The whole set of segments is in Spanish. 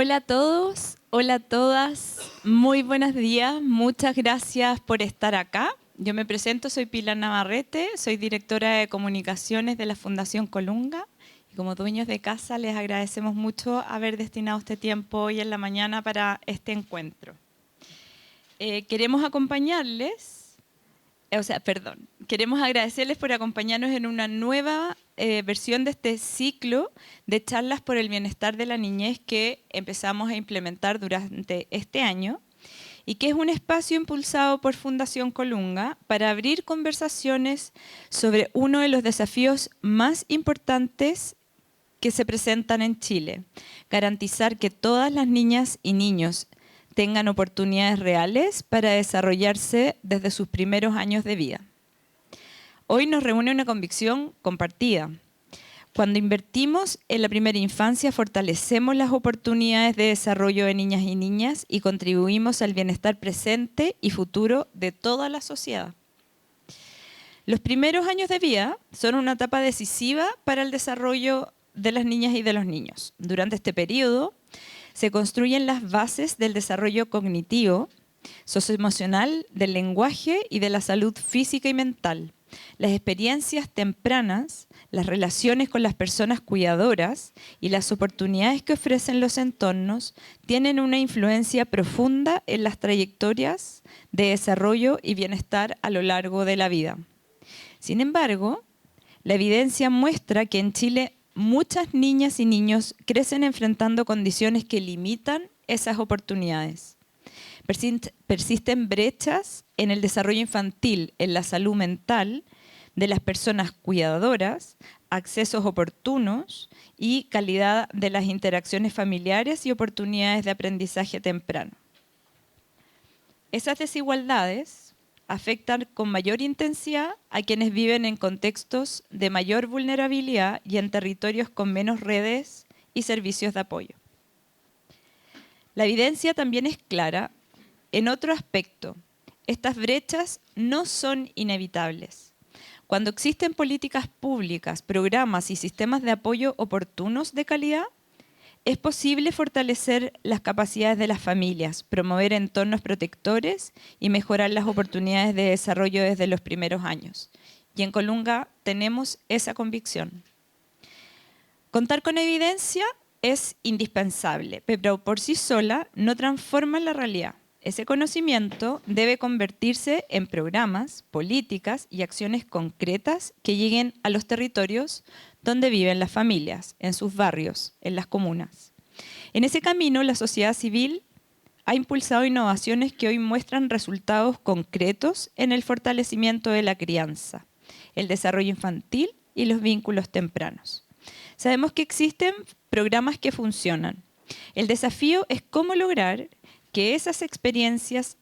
Hola a todos, hola a todas, muy buenos días, muchas gracias por estar acá. Yo me presento, soy Pilar Navarrete, soy directora de comunicaciones de la Fundación Colunga y como dueños de casa les agradecemos mucho haber destinado este tiempo hoy en la mañana para este encuentro. Queremos acompañarles, queremos agradecerles por acompañarnos en una nueva versión de este ciclo de charlas por el bienestar de la niñez que empezamos a implementar durante este año y que es un espacio impulsado por Fundación Colunga para abrir conversaciones sobre uno de los desafíos más importantes que se presentan en Chile: garantizar que todas las niñas y niños tengan oportunidades reales para desarrollarse desde sus primeros años de vida. Hoy nos reúne una convicción compartida. Cuando invertimos en la primera infancia, fortalecemos las oportunidades de desarrollo de niñas y niñas y contribuimos al bienestar presente y futuro de toda la sociedad. Los primeros años de vida son una etapa decisiva para el desarrollo de las niñas y de los niños. Durante este periodo se construyen las bases del desarrollo cognitivo, socioemocional, del lenguaje y de la salud física y mental. Las experiencias tempranas, las relaciones con las personas cuidadoras y las oportunidades que ofrecen los entornos tienen una influencia profunda en las trayectorias de desarrollo y bienestar a lo largo de la vida. Sin embargo, la evidencia muestra que en Chile muchas niñas y niños crecen enfrentando condiciones que limitan esas oportunidades. Persisten brechas en el desarrollo infantil, en la salud mental de las personas cuidadoras, accesos oportunos y calidad de las interacciones familiares y oportunidades de aprendizaje temprano. Esas desigualdades afectan con mayor intensidad a quienes viven en contextos de mayor vulnerabilidad y en territorios con menos redes y servicios de apoyo. La evidencia también es clara en otro aspecto: estas brechas no son inevitables. Cuando existen políticas públicas, programas y sistemas de apoyo oportunos de calidad, es posible fortalecer las capacidades de las familias, promover entornos protectores y mejorar las oportunidades de desarrollo desde los primeros años. Y en Colunga tenemos esa convicción. Contar con evidencia es indispensable, pero por sí sola no transforma la realidad. Ese conocimiento debe convertirse en programas, políticas y acciones concretas que lleguen a los territorios donde viven las familias, en sus barrios, en las comunas. En ese camino, la sociedad civil ha impulsado innovaciones que hoy muestran resultados concretos en el fortalecimiento de la crianza, el desarrollo infantil y los vínculos tempranos. Sabemos que existen programas que funcionan. El desafío es cómo lograr que esas experiencias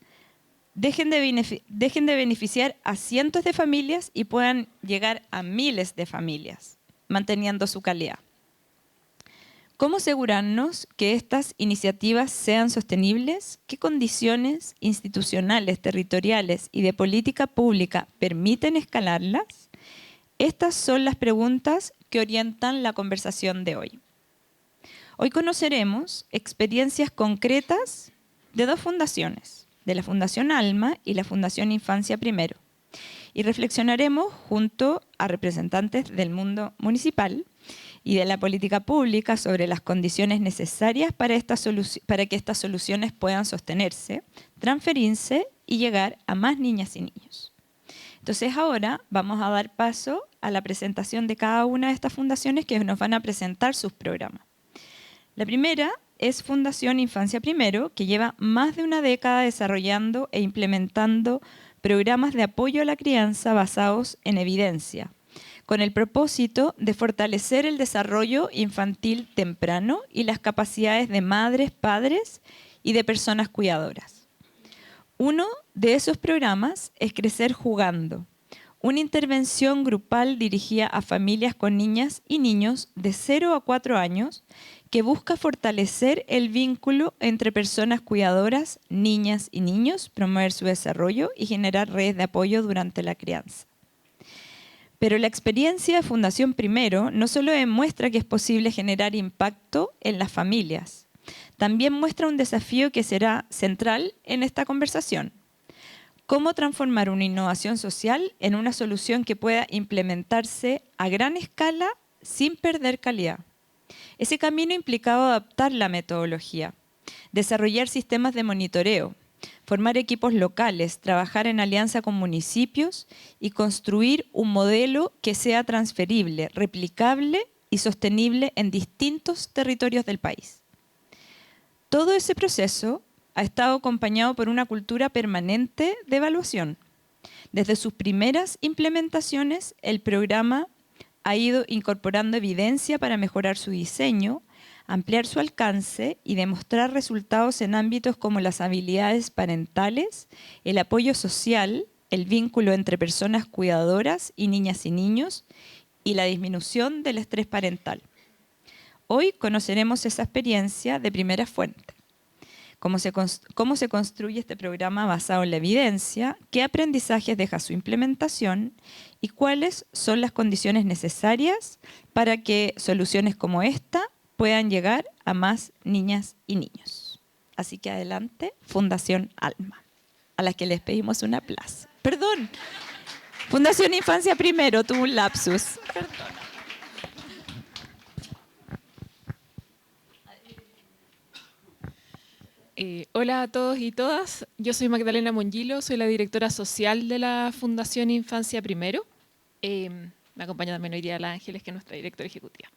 dejen de beneficiar a cientos de familias y puedan llegar a miles de familias, manteniendo su calidad. ¿Cómo asegurarnos que estas iniciativas sean sostenibles? ¿Qué condiciones institucionales, territoriales y de política pública permiten escalarlas? Estas son las preguntas que orientan la conversación de hoy. Hoy conoceremos experiencias concretas de dos fundaciones, de la Fundación Alma y la Fundación Infancia Primero, y reflexionaremos junto a representantes del mundo municipal y de la política pública sobre las condiciones necesarias para que estas soluciones puedan sostenerse, transferirse y llegar a más niñas y niños. Entonces ahora vamos a dar paso a la presentación de cada una de estas fundaciones que nos van a presentar sus programas. La primera es Fundación Infancia Primero, que lleva más de una década desarrollando e implementando programas de apoyo a la crianza basados en evidencia, con el propósito de fortalecer el desarrollo infantil temprano y las capacidades de madres, padres y de personas cuidadoras. Uno de esos programas es Crecer Jugando, una intervención grupal dirigida a familias con niñas y niños de 0 a 4 años que busca fortalecer el vínculo entre personas cuidadoras, niñas y niños, promover su desarrollo y generar redes de apoyo durante la crianza. Pero la experiencia de Fundación Primero no solo demuestra que es posible generar impacto en las familias, también muestra un desafío que será central en esta conversación. ¿Cómo transformar una innovación social en una solución que pueda implementarse a gran escala sin perder calidad? Ese camino implicaba adaptar la metodología, desarrollar sistemas de monitoreo, formar equipos locales, trabajar en alianza con municipios y construir un modelo que sea transferible, replicable y sostenible en distintos territorios del país. Todo ese proceso ha estado acompañado por una cultura permanente de evaluación. Desde sus primeras implementaciones, el programa ha ido incorporando evidencia para mejorar su diseño, ampliar su alcance y demostrar resultados en ámbitos como las habilidades parentales, el apoyo social, el vínculo entre personas cuidadoras y niños y la disminución del estrés parental. Hoy conoceremos esa experiencia de primera fuente. Cómo se construye este programa basado en la evidencia, qué aprendizajes deja su implementación y cuáles son las condiciones necesarias para que soluciones como esta puedan llegar a más niñas y niños. Así que adelante, Fundación Alma, a la que les pedimos un aplauso. Perdón, Fundación Infancia Primero, tuvo un lapsus. Perdón. Hola a todos y todas, yo soy Magdalena Mongilo, soy la directora social de la Fundación Infancia Primero. Me acompaña también hoy día la Ángeles, que es nuestra directora ejecutiva.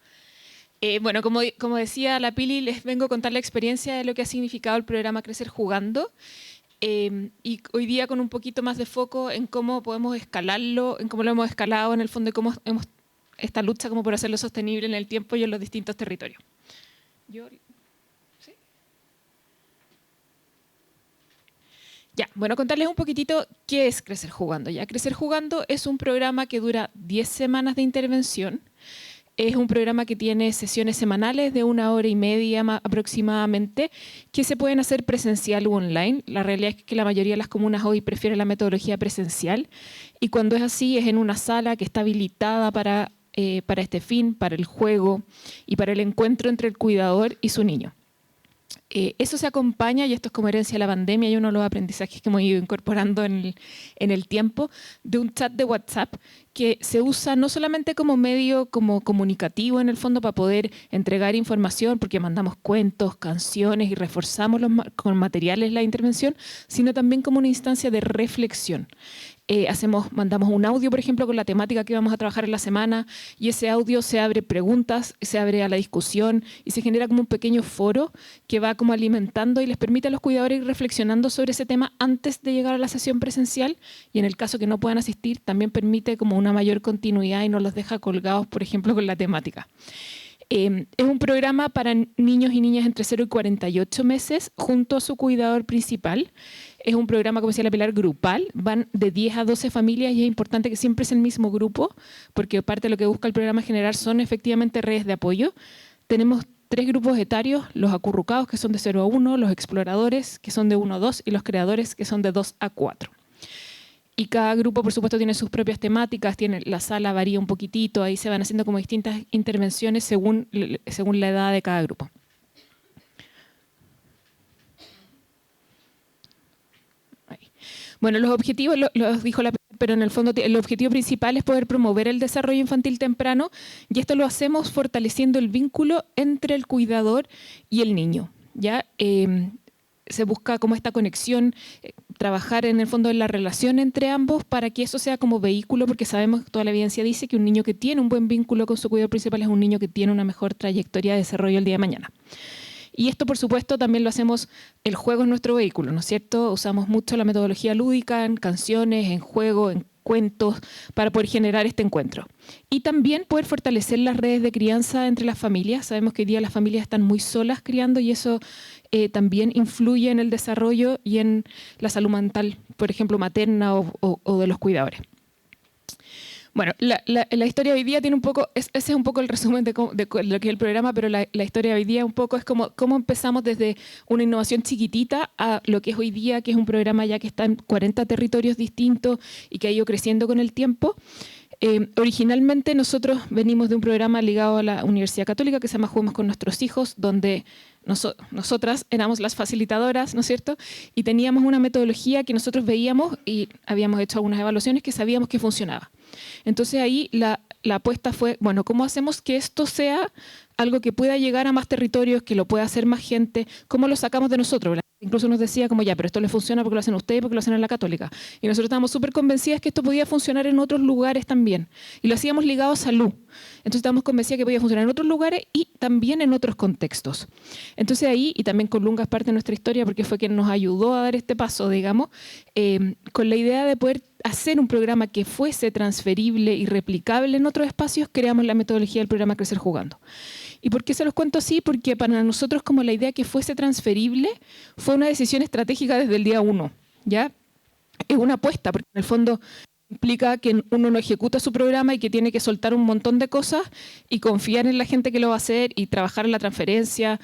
Bueno, como decía la Pili, les vengo a contar la experiencia de lo que ha significado el programa Crecer Jugando, y hoy día con un poquito más de foco en cómo podemos escalarlo, en cómo lo hemos escalado en el fondo y cómo hemos esta lucha como por hacerlo sostenible en el tiempo y en los distintos territorios. Bueno, contarles un poquitito qué es Crecer Jugando. Crecer Jugando es un programa que dura 10 semanas de intervención. Es un programa que tiene sesiones semanales de 1 hora y media aproximadamente, que se pueden hacer presencial u online. La realidad es que la mayoría de las comunas hoy prefieren la metodología presencial, y cuando es así es en una sala que está habilitada para este fin, para el juego y para el encuentro entre el cuidador y su niño. Eso se acompaña, y esto es como herencia de la pandemia y uno de los aprendizajes que hemos ido incorporando en el tiempo, de un chat de WhatsApp que se usa no solamente como medio como comunicativo en el fondo para poder entregar información, porque mandamos cuentos, canciones y reforzamos con materiales la intervención, sino también como una instancia de reflexión. Mandamos un audio, por ejemplo, con la temática que vamos a trabajar en la semana, y ese audio se abre preguntas, se abre a la discusión y se genera como un pequeño foro que va como alimentando y les permite a los cuidadores ir reflexionando sobre ese tema antes de llegar a la sesión presencial, y en el caso que no puedan asistir también permite como una mayor continuidad y no los deja colgados, por ejemplo, con la temática. Es un programa para niños y niñas entre 0 y 48 meses junto a su cuidador principal. Es un programa, como decía la Pilar, grupal. Van de 10 a 12 familias y es importante que siempre es el mismo grupo, porque parte de lo que busca el programa generar son efectivamente redes de apoyo. Tenemos 3 grupos etarios: los acurrucados, que son de 0 a 1, los exploradores, que son de 1 a 2, y los creadores, que son de 2 a 4. Y cada grupo, por supuesto, tiene sus propias temáticas, la sala varía un poquitito, ahí se van haciendo como distintas intervenciones según la edad de cada grupo. Ahí. Bueno, los objetivos los dijo la, pero en el fondo el objetivo principal es poder promover el desarrollo infantil temprano, y esto lo hacemos fortaleciendo el vínculo entre el cuidador y el niño. Se busca como esta conexión, trabajar en el fondo en la relación entre ambos para que eso sea como vehículo, porque sabemos que toda la evidencia dice que un niño que tiene un buen vínculo con su cuidador principal es un niño que tiene una mejor trayectoria de desarrollo el día de mañana. Y esto, por supuesto, también lo hacemos, el juego es nuestro vehículo, ¿no es cierto? Usamos mucho la metodología lúdica en canciones, en juego, en cuentos, para poder generar este encuentro. Y también poder fortalecer las redes de crianza entre las familias. Sabemos que hoy día las familias están muy solas criando, y eso también influye en el desarrollo y en la salud mental, por ejemplo, materna o de los cuidadores. Bueno, la historia de hoy día tiene un poco, ese es un poco el resumen de lo que es el programa, pero la historia de hoy día un poco es cómo empezamos desde una innovación chiquitita a lo que es hoy día, que es un programa ya que está en 40 territorios distintos y que ha ido creciendo con el tiempo. Originalmente nosotros venimos de un programa ligado a la Universidad Católica que se llama Juguemos con nuestros hijos, donde nosotras éramos las facilitadoras, ¿no es cierto? Y teníamos una metodología que nosotros veíamos y habíamos hecho algunas evaluaciones que sabíamos que funcionaba. Entonces ahí la apuesta fue, bueno, ¿cómo hacemos que esto sea algo que pueda llegar a más territorios, que lo pueda hacer más gente? ¿Cómo lo sacamos de nosotros? Incluso nos decía como, ya, pero esto le funciona porque lo hacen ustedes, porque lo hacen en la Católica. Y nosotros estábamos súper convencidas que esto podía funcionar en otros lugares también. Y lo hacíamos ligado a salud. Entonces estábamos convencidas que podía funcionar en otros lugares y también en otros contextos. Entonces ahí, y también con Lunga es parte de nuestra historia porque fue quien nos ayudó a dar este paso, digamos, con la idea de poder hacer un programa que fuese transferible y replicable en otros espacios, creamos la metodología del programa Crecer Jugando. ¿Y por qué se los cuento así? Porque para nosotros como la idea que fuese transferible fue una decisión estratégica desde el día 1, ¿ya? Es una apuesta, porque en el fondo implica que uno no ejecuta su programa y que tiene que soltar un montón de cosas y confiar en la gente que lo va a hacer y trabajar en la transferencia.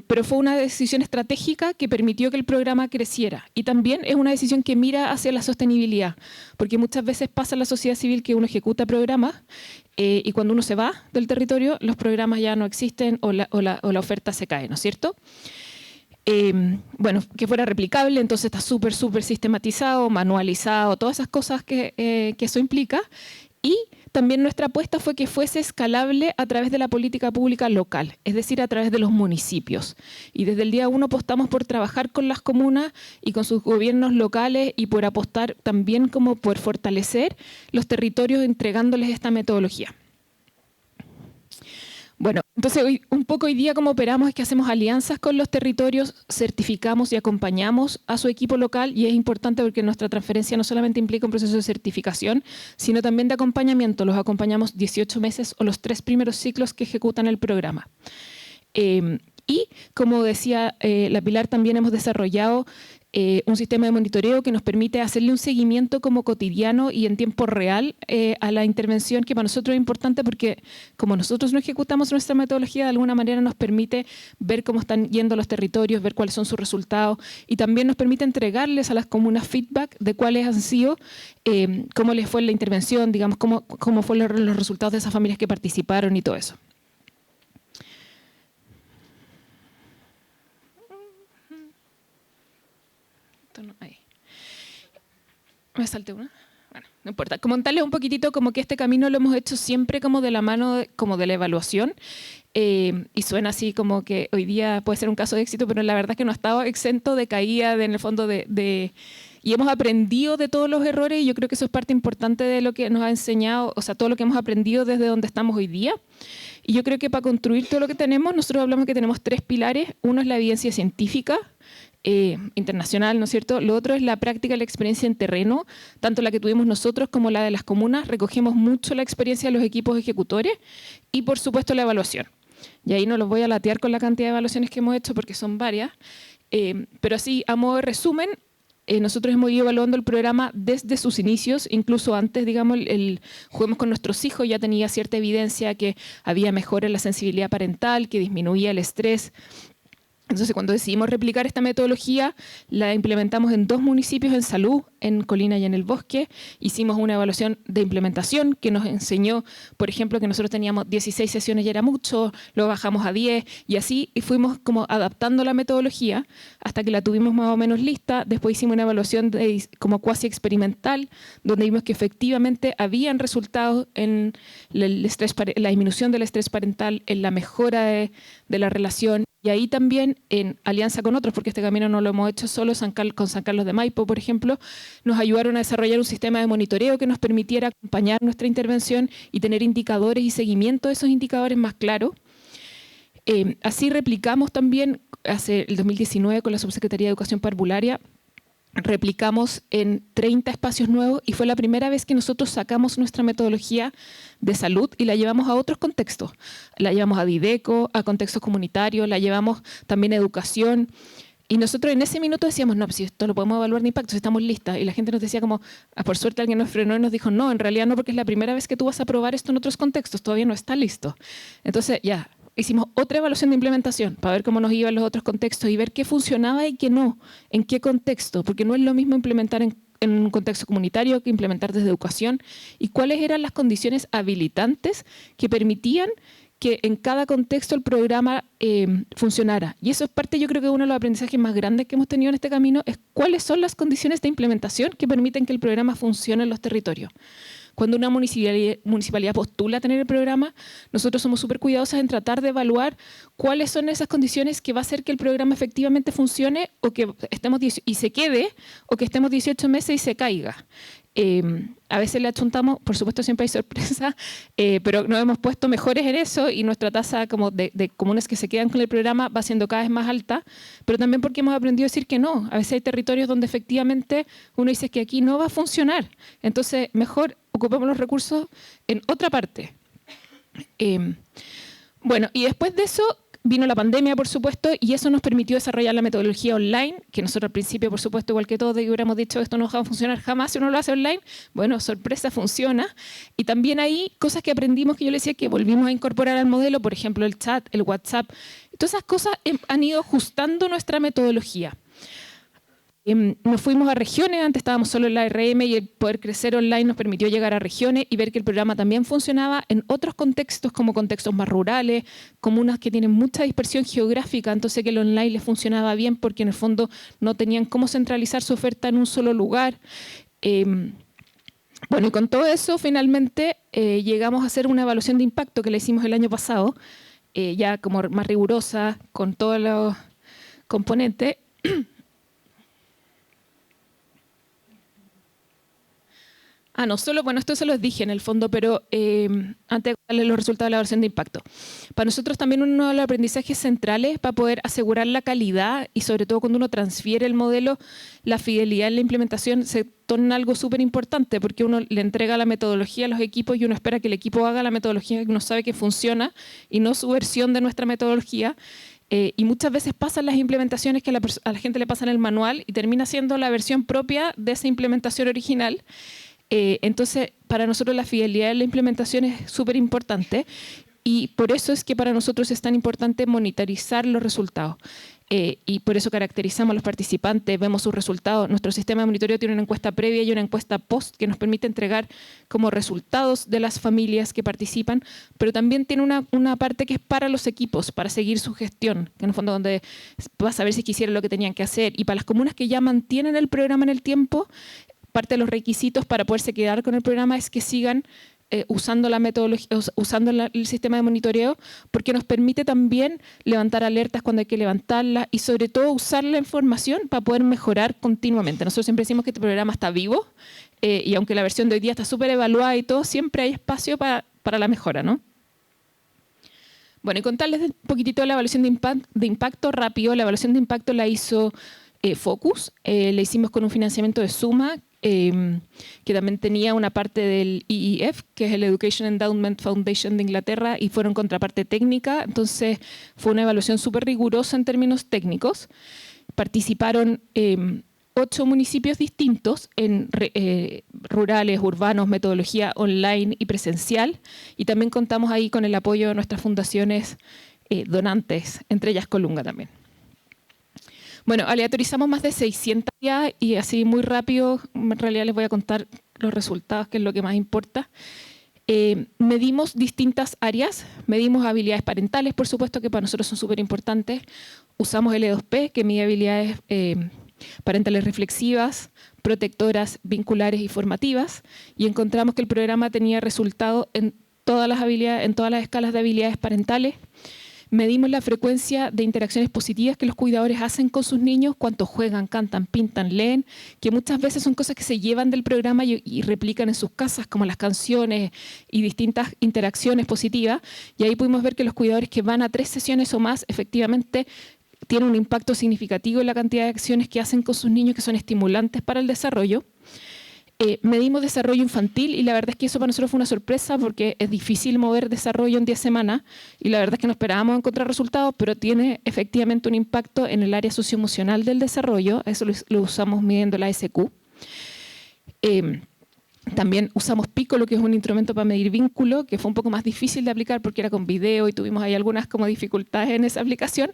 Pero fue una decisión estratégica que permitió que el programa creciera. Y también es una decisión que mira hacia la sostenibilidad, porque muchas veces pasa en la sociedad civil que uno ejecuta programas y cuando uno se va del territorio, los programas ya no existen o la oferta se cae, ¿no es cierto? Bueno, que fuera replicable, entonces está súper sistematizado, manualizado, todas esas cosas que eso implica. Y también nuestra apuesta fue que fuese escalable a través de la política pública local, es decir, a través de los municipios. Y desde el día 1 apostamos por trabajar con las comunas y con sus gobiernos locales y por apostar también como por fortalecer los territorios entregándoles esta metodología. Bueno, entonces un poco hoy día cómo operamos es que hacemos alianzas con los territorios, certificamos y acompañamos a su equipo local y es importante porque nuestra transferencia no solamente implica un proceso de certificación, sino también de acompañamiento. Los acompañamos 18 meses o los 3 primeros ciclos que ejecutan el programa. Y como decía la Pilar, también hemos desarrollado un sistema de monitoreo que nos permite hacerle un seguimiento como cotidiano y en tiempo real a la intervención, que para nosotros es importante porque como nosotros no ejecutamos nuestra metodología, de alguna manera nos permite ver cómo están yendo los territorios, ver cuáles son sus resultados y también nos permite entregarles a las comunas feedback de cuáles han sido, cómo les fue la intervención, digamos, cómo fueron los resultados de esas familias que participaron y todo eso. Ahí. Me salté una. Bueno, no importa. Comentarles un poquitito como que este camino lo hemos hecho siempre como de la mano como de la evaluación. Y suena así como que hoy día puede ser un caso de éxito, pero la verdad es que no ha estado exento de caída, en el fondo y hemos aprendido de todos los errores y yo creo que eso es parte importante de lo que nos ha enseñado, o sea, todo lo que hemos aprendido desde donde estamos hoy día. Y yo creo que para construir todo lo que tenemos, nosotros hablamos que tenemos 3 pilares. Uno es la evidencia científica, internacional, ¿no es cierto? Lo otro es la práctica, la experiencia en terreno, tanto la que tuvimos nosotros como la de las comunas. Recogemos mucho la experiencia de los equipos ejecutores y, por supuesto, la evaluación. Y ahí no los voy a latear con la cantidad de evaluaciones que hemos hecho porque son varias, pero así, a modo de resumen, nosotros hemos ido evaluando el programa desde sus inicios, incluso antes, digamos, Juguemos con nuestros hijos ya tenía cierta evidencia que había mejora en la sensibilidad parental, que disminuía el estrés. Entonces, cuando decidimos replicar esta metodología, la implementamos en 2 municipios en salud, en Colina y en El Bosque. Hicimos una evaluación de implementación que nos enseñó, por ejemplo, que nosotros teníamos 16 sesiones y era mucho, lo bajamos a 10 y así fuimos como adaptando la metodología hasta que la tuvimos más o menos lista. Después hicimos una evaluación como cuasi experimental, donde vimos que efectivamente habían resultados en la disminución del estrés parental, en la mejora de la relación. Y ahí también, en alianza con otros, porque este camino no lo hemos hecho solo, con San Carlos de Maipo, por ejemplo, nos ayudaron a desarrollar un sistema de monitoreo que nos permitiera acompañar nuestra intervención y tener indicadores y seguimiento de esos indicadores más claros. Así replicamos también, hace el 2019, con la Subsecretaría de Educación Parvularia, replicamos en 30 espacios nuevos y fue la primera vez que nosotros sacamos nuestra metodología de salud y la llevamos a otros contextos. La llevamos a Dideco, a contextos comunitarios, la llevamos también a educación. Y nosotros en ese minuto decíamos, no, pues si esto lo podemos evaluar de impacto, si estamos listas. Y la gente nos decía como, por suerte alguien nos frenó y nos dijo, no, en realidad no, porque es la primera vez que tú vas a probar esto en otros contextos, todavía no está listo. Entonces ya, hicimos otra evaluación de implementación para ver cómo nos iban los otros contextos y ver qué funcionaba y qué no, en qué contexto, porque no es lo mismo implementar en un contexto comunitario que implementar desde educación y cuáles eran las condiciones habilitantes que permitían que en cada contexto el programa funcionara. Y eso es parte, yo creo que uno de los aprendizajes más grandes que hemos tenido en este camino, es cuáles son las condiciones de implementación que permiten que el programa funcione en los territorios. Cuando una municipalidad postula tener el programa, nosotros somos súper cuidadosos en tratar de evaluar cuáles son esas condiciones que va a hacer que el programa efectivamente funcione o que estemos y se quede, o que estemos 18 meses y se caiga. A veces le achuntamos, por supuesto siempre hay sorpresa, pero nos hemos puesto mejores en eso y nuestra tasa como de comunas que se quedan con el programa va siendo cada vez más alta, pero también porque hemos aprendido a decir que no. A veces hay territorios donde efectivamente uno dice que aquí no va a funcionar, entonces mejor ocupemos los recursos en otra parte. Bueno, y después de eso vino la pandemia, por supuesto, y eso nos permitió desarrollar la metodología online, que nosotros al principio, por supuesto, igual que todos, hubiéramos dicho esto no va a funcionar jamás si uno lo hace online. Bueno, sorpresa, funciona. Y también hay cosas que aprendimos que yo les decía que volvimos a incorporar al modelo, por ejemplo, el chat, el WhatsApp. Todas esas cosas han ido ajustando nuestra metodología. Nos fuimos a regiones, antes estábamos solo en la RM y el poder crecer online nos permitió llegar a regiones y ver que el programa también funcionaba en otros contextos, como contextos más rurales, comunas que tienen mucha dispersión geográfica, entonces que el online les funcionaba bien porque en el fondo no tenían cómo centralizar su oferta en un solo lugar. Bueno, y con todo eso finalmente llegamos a hacer una evaluación de impacto que la hicimos el año pasado, ya como más rigurosa, con todos los componentes. No, solo, bueno, esto se los dije en el fondo, pero antes de darles los resultados de la evaluación de impacto. Para nosotros también uno de los aprendizajes centrales para poder asegurar la calidad y sobre todo cuando uno transfiere el modelo, la fidelidad en la implementación se torna algo súper importante porque uno le entrega la metodología a los equipos y uno espera que el equipo haga la metodología que uno sabe que funciona y no su versión de nuestra metodología. Y muchas veces pasan las implementaciones que a la gente le pasan el manual y termina siendo la versión propia de esa implementación original. Entonces, para nosotros la fidelidad en la implementación es súper importante y por eso es que para nosotros es tan importante monitorizar los resultados. Y por eso caracterizamos a los participantes, vemos sus resultados. Nuestro sistema de monitoreo tiene una encuesta previa y una encuesta post que nos permite entregar como resultados de las familias que participan, pero también tiene una parte que es para los equipos, para seguir su gestión, que en el fondo donde va a saber si quisieron lo que tenían que hacer. Y para las comunas que ya mantienen el programa en el tiempo, parte de los requisitos para poderse quedar con el programa es que sigan usando la metodología, usando el sistema de monitoreo, porque nos permite también levantar alertas cuando hay que levantarlas y sobre todo usar la información para poder mejorar continuamente. Nosotros siempre decimos que este programa está vivo y aunque la versión de hoy día está súper evaluada y todo, siempre hay espacio para la mejora, ¿no? Bueno, y contarles un poquitito de la evaluación de impacto rápido. La evaluación de impacto la hizo Focus, la hicimos con un financiamiento de Suma, que también tenía una parte del EEF, que es el Education Endowment Foundation de Inglaterra, y fueron contraparte técnica, entonces fue una evaluación súper rigurosa en términos técnicos. Participaron 8 municipios distintos, en rurales, urbanos, metodología online y presencial, y también contamos ahí con el apoyo de nuestras fundaciones donantes, entre ellas Colunga también. Bueno, aleatorizamos más de 600 ya y así muy rápido, en realidad les voy a contar los resultados, que es lo que más importa. Medimos distintas áreas, medimos habilidades parentales, por supuesto, que para nosotros son súper importantes. Usamos el E2P, que mide habilidades parentales reflexivas, protectoras, vinculares y formativas, y encontramos que el programa tenía resultados en todas las habilidades, en todas las escalas de habilidades parentales. Medimos la frecuencia de interacciones positivas que los cuidadores hacen con sus niños, cuánto juegan, cantan, pintan, leen, que muchas veces son cosas que se llevan del programa y replican en sus casas, como las canciones y distintas interacciones positivas. Y ahí pudimos ver que los cuidadores que van a 3 sesiones o más, efectivamente, tienen un impacto significativo en la cantidad de acciones que hacen con sus niños que son estimulantes para el desarrollo. Medimos desarrollo infantil y la verdad es que eso para nosotros fue una sorpresa porque es difícil mover desarrollo en 10 semanas y la verdad es que no esperábamos encontrar resultados, pero tiene efectivamente un impacto en el área socioemocional del desarrollo. Eso lo usamos midiendo la SQ. También usamos Piccolo, que es un instrumento para medir vínculo, que fue un poco más difícil de aplicar porque era con video y tuvimos ahí algunas como dificultades en esa aplicación,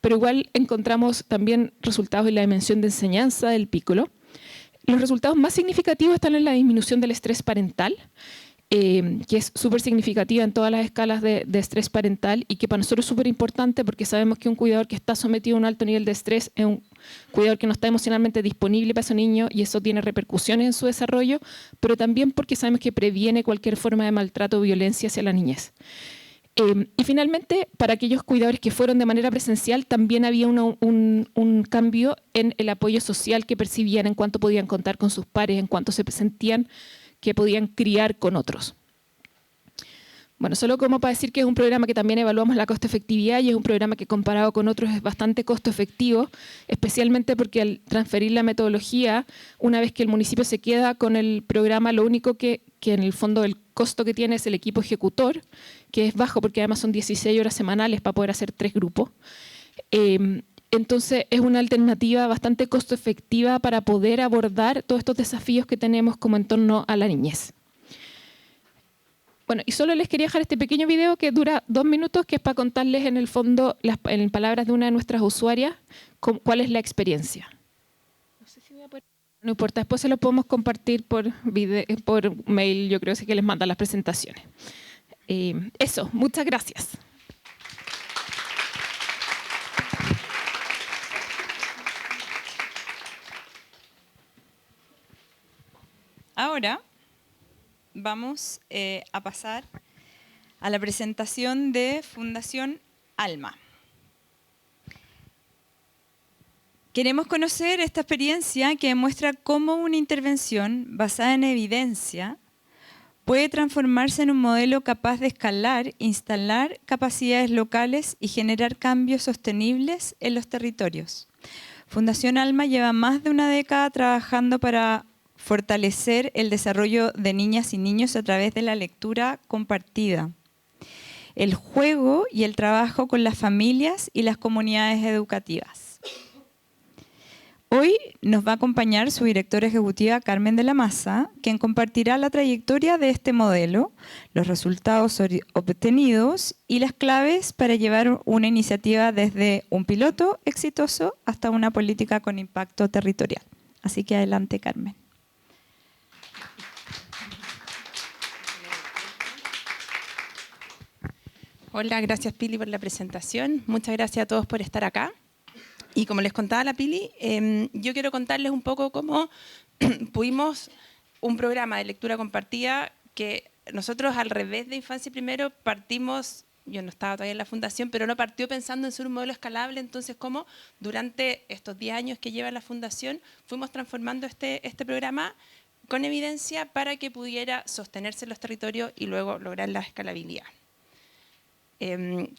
pero igual encontramos también resultados en la dimensión de enseñanza del Piccolo. Los resultados más significativos están en la disminución del estrés parental, que es súper significativa en todas las escalas de estrés parental y que para nosotros es súper importante porque sabemos que un cuidador que está sometido a un alto nivel de estrés es un cuidador que no está emocionalmente disponible para ese niño y eso tiene repercusiones en su desarrollo, pero también porque sabemos que previene cualquier forma de maltrato o violencia hacia la niñez. Y finalmente, para aquellos cuidadores que fueron de manera presencial, también había un cambio en el apoyo social que percibían en cuanto podían contar con sus pares, en cuanto se sentían que podían criar con otros. Bueno, solo como para decir que es un programa que también evaluamos la costo-efectividad y es un programa que comparado con otros es bastante costo-efectivo, especialmente porque al transferir la metodología, una vez que el municipio se queda con el programa, lo único que en el fondo el costo que tiene es el equipo ejecutor, que es bajo porque además son 16 horas semanales para poder hacer 3 grupos. Entonces es una alternativa bastante costo-efectiva para poder abordar todos estos desafíos que tenemos como en torno a la niñez. Bueno, y solo les quería dejar este pequeño video que dura 2 minutos, que es para contarles en el fondo, en palabras de una de nuestras usuarias, cuál es la experiencia. No sé si voy a poder... No importa, después se lo podemos compartir por mail, yo creo que les mandan las presentaciones. Eso, muchas gracias. Ahora vamos a pasar a la presentación de Fundación Alma. Queremos conocer esta experiencia que demuestra cómo una intervención basada en evidencia puede transformarse en un modelo capaz de escalar, instalar capacidades locales y generar cambios sostenibles en los territorios. Fundación Alma lleva más de una década trabajando para fortalecer el desarrollo de niñas y niños a través de la lectura compartida, el juego y el trabajo con las familias y las comunidades educativas. Hoy nos va a acompañar su directora ejecutiva Carmen de la Maza, quien compartirá la trayectoria de este modelo, los resultados obtenidos y las claves para llevar una iniciativa desde un piloto exitoso hasta una política con impacto territorial. Así que adelante, Carmen. Hola, gracias Pili por la presentación. Muchas gracias a todos por estar acá. Y como les contaba la Pili, yo quiero contarles un poco cómo pudimos un programa de lectura compartida que nosotros al revés de Infancia Primero partimos, yo no estaba todavía en la fundación, pero no partió pensando en ser un modelo escalable, entonces cómo durante estos 10 años que lleva la fundación fuimos transformando este programa con evidencia para que pudiera sostenerse en los territorios y luego lograr la escalabilidad.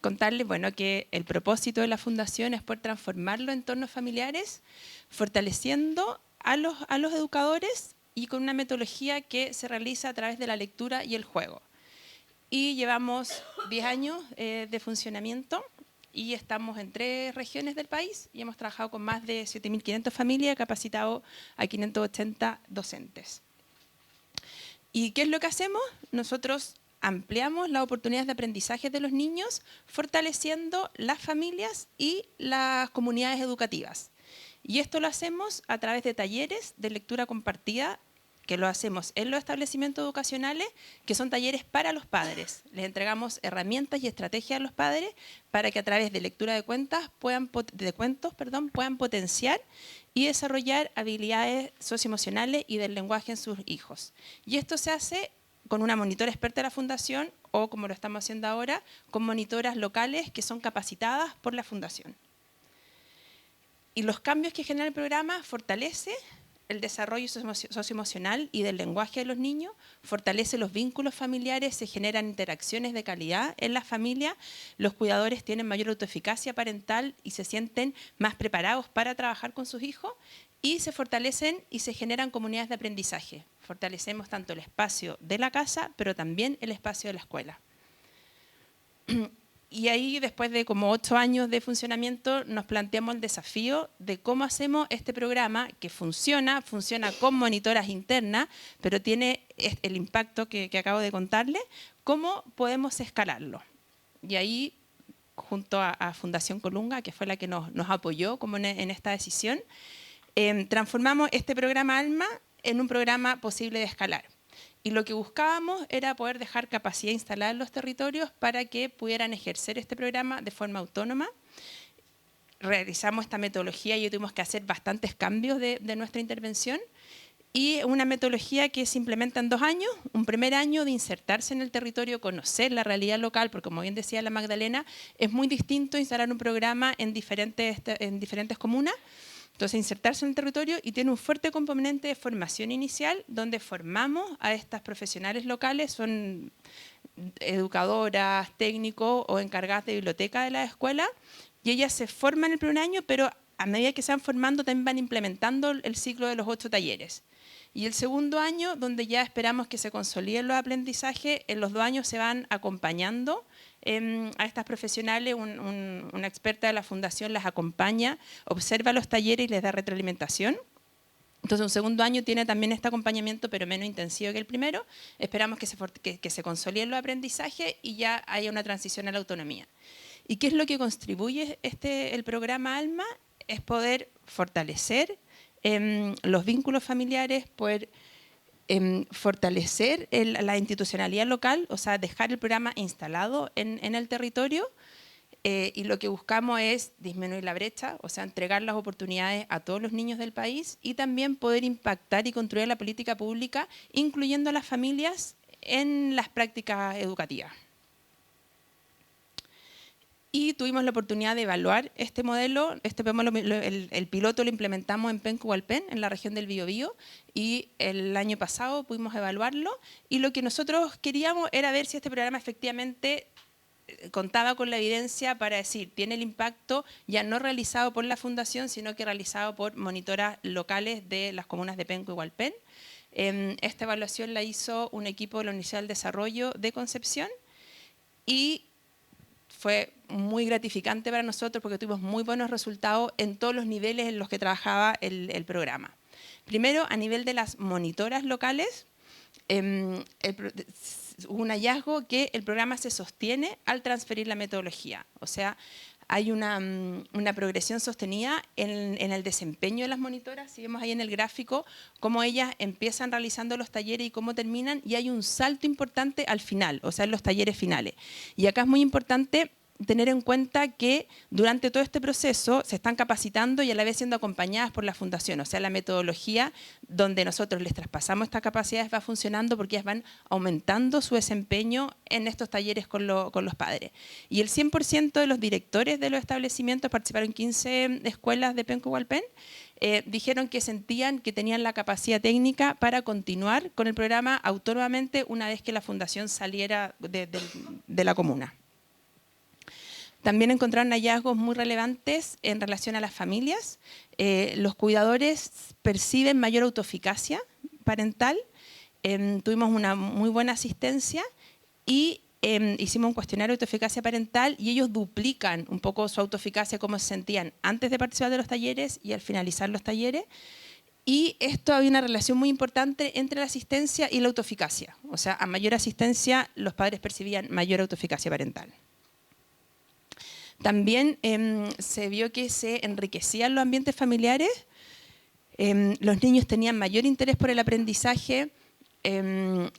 Contarles que el propósito de la fundación es poder transformar los entornos familiares, fortaleciendo a los educadores y con una metodología que se realiza a través de la lectura y el juego. Y llevamos 10 años de funcionamiento y estamos en 3 regiones del país y hemos trabajado con más de 7.500 familias, capacitado a 580 docentes. ¿Y qué es lo que hacemos? Nosotros ampliamos las oportunidades de aprendizaje de los niños, fortaleciendo las familias y las comunidades educativas. Y esto lo hacemos a través de talleres de lectura compartida, que lo hacemos en los establecimientos educacionales, que son talleres para los padres. Les entregamos herramientas y estrategias a los padres para que a través de lectura de cuentos puedan potenciar y desarrollar habilidades socioemocionales y del lenguaje en sus hijos. Y esto se hace con una monitora experta de la fundación o, como lo estamos haciendo ahora, con monitoras locales que son capacitadas por la fundación. Y los cambios que genera el programa fortalece el desarrollo socioemocional y del lenguaje de los niños, fortalece los vínculos familiares, se generan interacciones de calidad en la familia, los cuidadores tienen mayor autoeficacia parental y se sienten más preparados para trabajar con sus hijos y se fortalecen y se generan comunidades de aprendizaje. Fortalecemos tanto el espacio de la casa, pero también el espacio de la escuela. Y ahí, después de como 8 años de funcionamiento, nos planteamos el desafío de cómo hacemos este programa que funciona con monitoras internas, pero tiene el impacto que acabo de contarle, cómo podemos escalarlo. Y ahí, junto a Fundación Colunga, que fue la que nos apoyó como en esta decisión, transformamos este programa ALMA en un programa posible de escalar. Y lo que buscábamos era poder dejar capacidad instalada en los territorios para que pudieran ejercer este programa de forma autónoma. Realizamos esta metodología y tuvimos que hacer bastantes cambios de nuestra intervención. Y una metodología que se implementa en 2 años, un primer año de insertarse en el territorio, conocer la realidad local, porque como bien decía la Magdalena, es muy distinto instalar un programa en diferentes comunas. Entonces, insertarse en el territorio y tiene un fuerte componente de formación inicial, donde formamos a estas profesionales locales, son educadoras, técnicos o encargadas de biblioteca de la escuela, y ellas se forman el primer año, pero a medida que se van formando también van implementando el ciclo de los 8 talleres. Y el segundo año, donde ya esperamos que se consoliden los aprendizajes, en los 2 años se van acompañando a estas profesionales, una experta de la fundación las acompaña, observa los talleres y les da retroalimentación. Entonces, un segundo año tiene también este acompañamiento, pero menos intensivo que el primero. Esperamos que se consoliden los aprendizajes y ya haya una transición a la autonomía. ¿Y qué es lo que contribuye el programa ALMA? Es poder fortalecer los vínculos familiares, poder fortalecer la institucionalidad local, o sea, dejar el programa instalado en el territorio, y lo que buscamos es disminuir la brecha, o sea, entregar las oportunidades a todos los niños del país y también poder impactar y construir la política pública, incluyendo a las familias en las prácticas educativas. Y tuvimos la oportunidad de evaluar este modelo. El piloto lo implementamos en Penco Hualpén, en la región del Biobío, y el año pasado pudimos evaluarlo. Y lo que nosotros queríamos era ver si este programa efectivamente contaba con la evidencia para decir, tiene el impacto ya no realizado por la Fundación, sino que realizado por monitoras locales de las comunas de Penco y Hualpén. Esta evaluación la hizo un equipo de la Universidad del Desarrollo de Concepción y fue muy gratificante para nosotros porque tuvimos muy buenos resultados en todos los niveles en los que trabajaba el programa. Primero, a nivel de las monitoras locales, hubo un hallazgo que el programa se sostiene al transferir la metodología. O sea, hay una progresión sostenida en el desempeño de las monitoras. Si vemos ahí en el gráfico cómo ellas empiezan realizando los talleres y cómo terminan, y hay un salto importante al final, o sea, en los talleres finales. Y acá es muy importante tener en cuenta que durante todo este proceso se están capacitando y a la vez siendo acompañadas por la Fundación. O sea, la metodología donde nosotros les traspasamos estas capacidades va funcionando porque ellas van aumentando su desempeño en estos talleres con los padres. Y el 100% de los directores de los establecimientos, participaron en 15 escuelas de Penco Hualpén, dijeron que sentían que tenían la capacidad técnica para continuar con el programa autónomamente una vez que la Fundación saliera de la comuna. También encontraron hallazgos muy relevantes en relación a las familias. Los cuidadores perciben mayor autoeficacia parental. Tuvimos una muy buena asistencia y hicimos un cuestionario de autoeficacia parental y ellos duplican un poco su autoeficacia, cómo se sentían antes de participar de los talleres y al finalizar los talleres. Y esto había una relación muy importante entre la asistencia y la autoeficacia. O sea, a mayor asistencia los padres percibían mayor autoeficacia parental. También se vio que se enriquecían los ambientes familiares, los niños tenían mayor interés por el aprendizaje,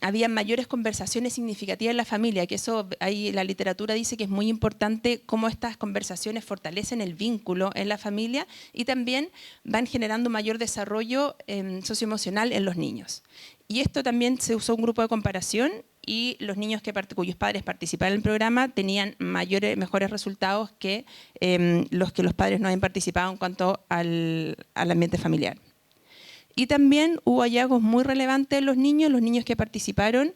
había mayores conversaciones significativas en la familia, que eso ahí la literatura dice que es muy importante cómo estas conversaciones fortalecen el vínculo en la familia y también van generando mayor desarrollo socioemocional en los niños. Y esto también se usó un grupo de comparación y los niños cuyos padres participaban en el programa tenían mejores resultados que los padres no habían participado en cuanto al ambiente familiar. Y también hubo hallazgos muy relevantes en los niños que participaron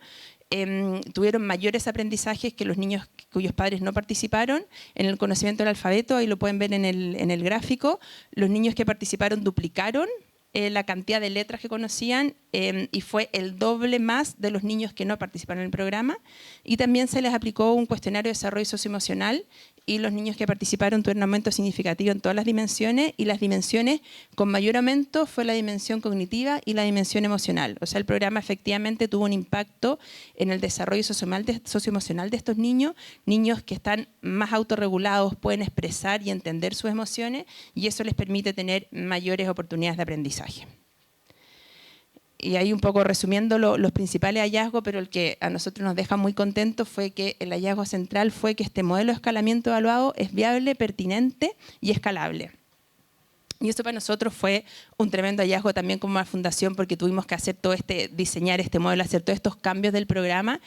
tuvieron mayores aprendizajes que los niños cuyos padres no participaron en el conocimiento del alfabeto, ahí lo pueden ver en el gráfico. Los niños que participaron duplicaron la cantidad de letras que conocían y fue el doble más de los niños que no participaron en el programa. Y también se les aplicó un cuestionario de desarrollo socioemocional y los niños que participaron tuvieron un aumento significativo en todas las dimensiones, y las dimensiones con mayor aumento fue la dimensión cognitiva y la dimensión emocional. O sea, el programa efectivamente tuvo un impacto en el desarrollo socioemocional de estos niños, niños que están más autorregulados, pueden expresar y entender sus emociones, y eso les permite tener mayores oportunidades de aprendizaje. Y ahí un poco resumiendo los principales hallazgos, pero el que a nosotros nos deja muy contentos fue que el hallazgo central fue que este modelo de escalamiento evaluado es viable, pertinente y escalable. Y eso para nosotros fue un tremendo hallazgo también como fundación, porque tuvimos que hacer diseñar este modelo, hacer todos estos cambios del programa.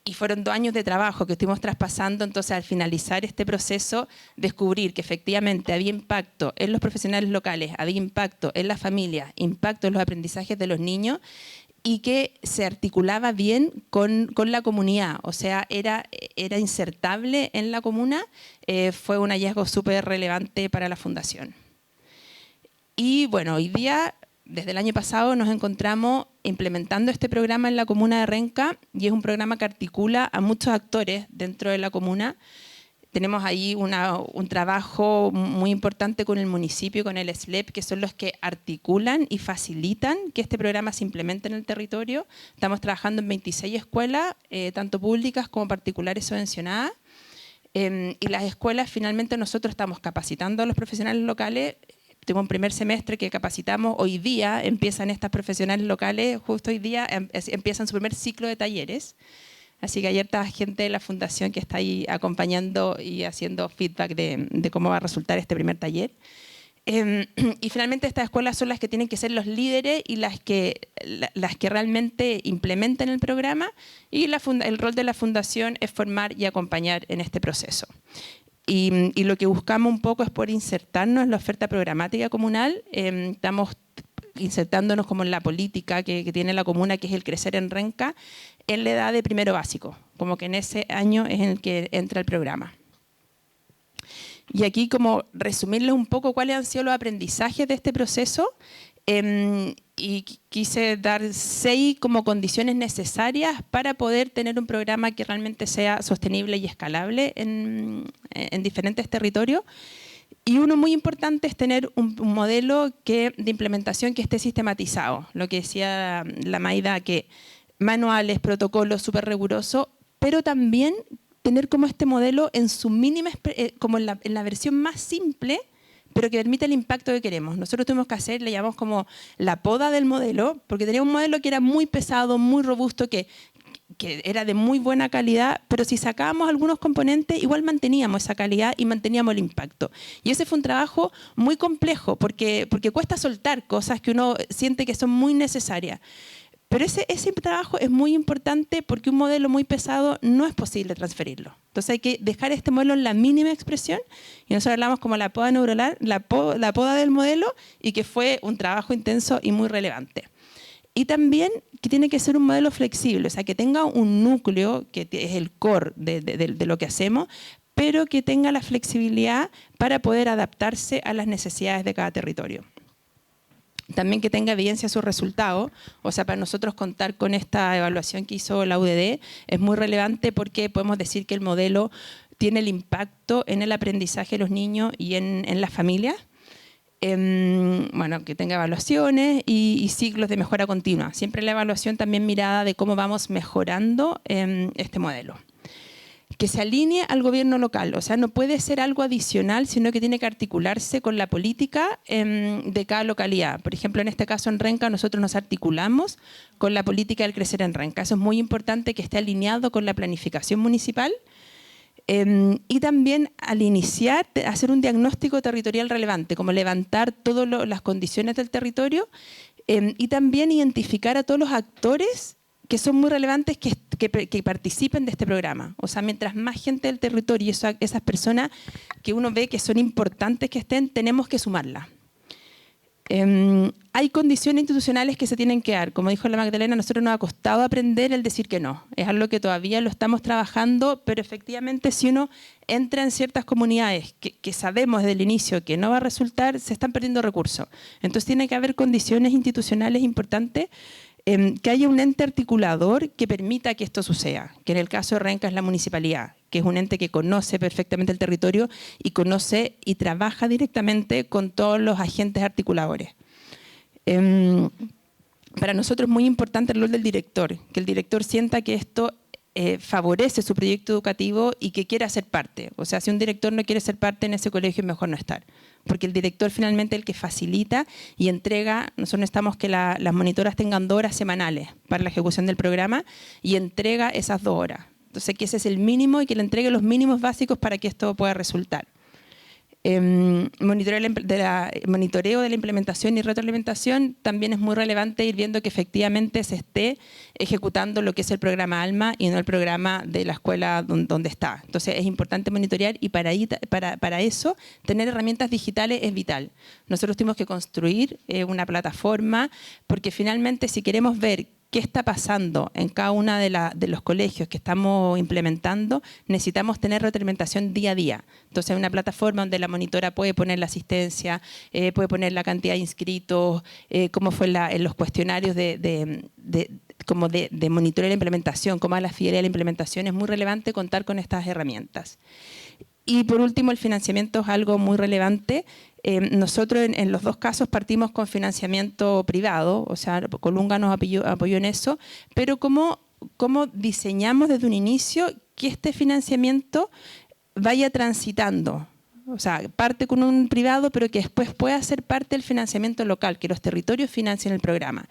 Y fueron 2 años de trabajo que estuvimos traspasando. Entonces, al finalizar este proceso, descubrir que efectivamente había impacto en los profesionales locales, había impacto en la familia, impacto en los aprendizajes de los niños, y que se articulaba bien con la comunidad. O sea, era insertable en la comuna. Fue un hallazgo súper relevante para la fundación. Y bueno, hoy día, desde el año pasado, nos encontramos implementando este programa en la comuna de Renca, y es un programa que articula a muchos actores dentro de la comuna. Tenemos ahí un trabajo muy importante con el municipio, con el SLEP, que son los que articulan y facilitan que este programa se implemente en el territorio. Estamos trabajando en 26 escuelas, tanto públicas como particulares subvencionadas. Y las escuelas, finalmente, nosotros estamos capacitando a los profesionales locales. Tengo un primer semestre que capacitamos. Hoy día empiezan estas profesionales locales, justo hoy día empiezan su primer ciclo de talleres. Así que ayer estaba gente de la fundación que está ahí acompañando y haciendo feedback de cómo va a resultar este primer taller. Y finalmente estas escuelas son las que tienen que ser los líderes y las que realmente implementen el programa, y el rol de la fundación es formar y acompañar en este proceso. Y lo que buscamos un poco es poder insertarnos en la oferta programática comunal. Estamos insertándonos como en la política que tiene la comuna, que es el Crecer en Renca, en la edad de primero básico, como que en ese año es en el que entra el programa. Y aquí como resumirles un poco cuáles han sido los aprendizajes de este proceso, y quise dar 6 como condiciones necesarias para poder tener un programa que realmente sea sostenible y escalable en diferentes territorios. Y uno muy importante es tener un modelo de implementación que esté sistematizado. Lo que decía la Maida, que manuales, protocolos súper rigurosos, pero también tener como este modelo en su mínima, como en la versión más simple, pero que permite el impacto que queremos. Nosotros tuvimos que hacer, le llamamos como la poda del modelo, porque tenía un modelo que era muy pesado, muy robusto, que era de muy buena calidad, pero si sacábamos algunos componentes, igual manteníamos esa calidad y manteníamos el impacto. Y ese fue un trabajo muy complejo, porque cuesta soltar cosas que uno siente que son muy necesarias. Pero ese trabajo es muy importante, porque un modelo muy pesado no es posible transferirlo. Entonces hay que dejar este modelo en la mínima expresión, y nosotros hablamos como la poda neuronal, la poda del modelo, y que fue un trabajo intenso y muy relevante. Y también que tiene que ser un modelo flexible, o sea, que tenga un núcleo, que es el core de lo que hacemos, pero que tenga la flexibilidad para poder adaptarse a las necesidades de cada territorio. También que tenga evidencia sus resultados. O sea, para nosotros contar con esta evaluación que hizo la UDD es muy relevante, porque podemos decir que el modelo tiene el impacto en el aprendizaje de los niños y en las familias. Bueno, que tenga evaluaciones y ciclos de mejora continua. Siempre la evaluación también mirada de cómo vamos mejorando este modelo. Que se alinee al gobierno local, o sea, no puede ser algo adicional, sino que tiene que articularse con la política de cada localidad. Por ejemplo, en este caso en Renca, nosotros nos articulamos con la política del Crecer en Renca. Eso es muy importante, que esté alineado con la planificación municipal. Y también al iniciar, hacer un diagnóstico territorial relevante, como levantar todas las condiciones del territorio, y también identificar a todos los actores que son muy relevantes que participen de este programa. O sea, mientras más gente del territorio y esas personas que uno ve que son importantes que estén, tenemos que sumarlas. Hay condiciones institucionales que se tienen que dar. Como dijo la Magdalena, a nosotros nos ha costado aprender el decir que no. Es algo que todavía lo estamos trabajando, pero efectivamente si uno entra en ciertas comunidades que sabemos desde el inicio que no va a resultar, se están perdiendo recursos. Entonces tiene que haber condiciones institucionales importantes, que haya un ente articulador que permita que esto suceda, que en el caso de Renca es la municipalidad, que es un ente que conoce perfectamente el territorio y conoce y trabaja directamente con todos los agentes articuladores. Para nosotros es muy importante el rol del director, que el director sienta que esto favorece su proyecto educativo y que quiera ser parte. O sea, si un director no quiere ser parte en ese colegio, es mejor no estar. Porque el director finalmente es el que facilita y entrega. Nosotros necesitamos que las monitoras tengan 2 horas semanales para la ejecución del programa y entrega esas 2 horas. Entonces, que ese es el mínimo y que le entregue los mínimos básicos para que esto pueda resultar. Monitoreo de la implementación y retroalimentación también es muy relevante ir viendo que efectivamente se esté ejecutando lo que es el programa ALMA y no el programa de la escuela donde está. Entonces es importante monitorear y para eso tener herramientas digitales es vital. Nosotros tuvimos que construir una plataforma porque finalmente si queremos ver qué está pasando en cada uno de los colegios que estamos implementando, necesitamos tener retroalimentación día a día. Entonces hay una plataforma donde la monitora puede poner la asistencia, puede poner la cantidad de inscritos, cómo fue en los cuestionarios de monitoreo de la implementación, cómo va la fidelidad de la implementación. Es muy relevante contar con estas herramientas. Y por último, el financiamiento es algo muy relevante. Nosotros en los 2 casos partimos con financiamiento privado, o sea, Colunga nos apoyó en eso, pero ¿cómo diseñamos desde un inicio que este financiamiento vaya transitando? O sea, parte con un privado, pero que después pueda ser parte del financiamiento local, que los territorios financien el programa.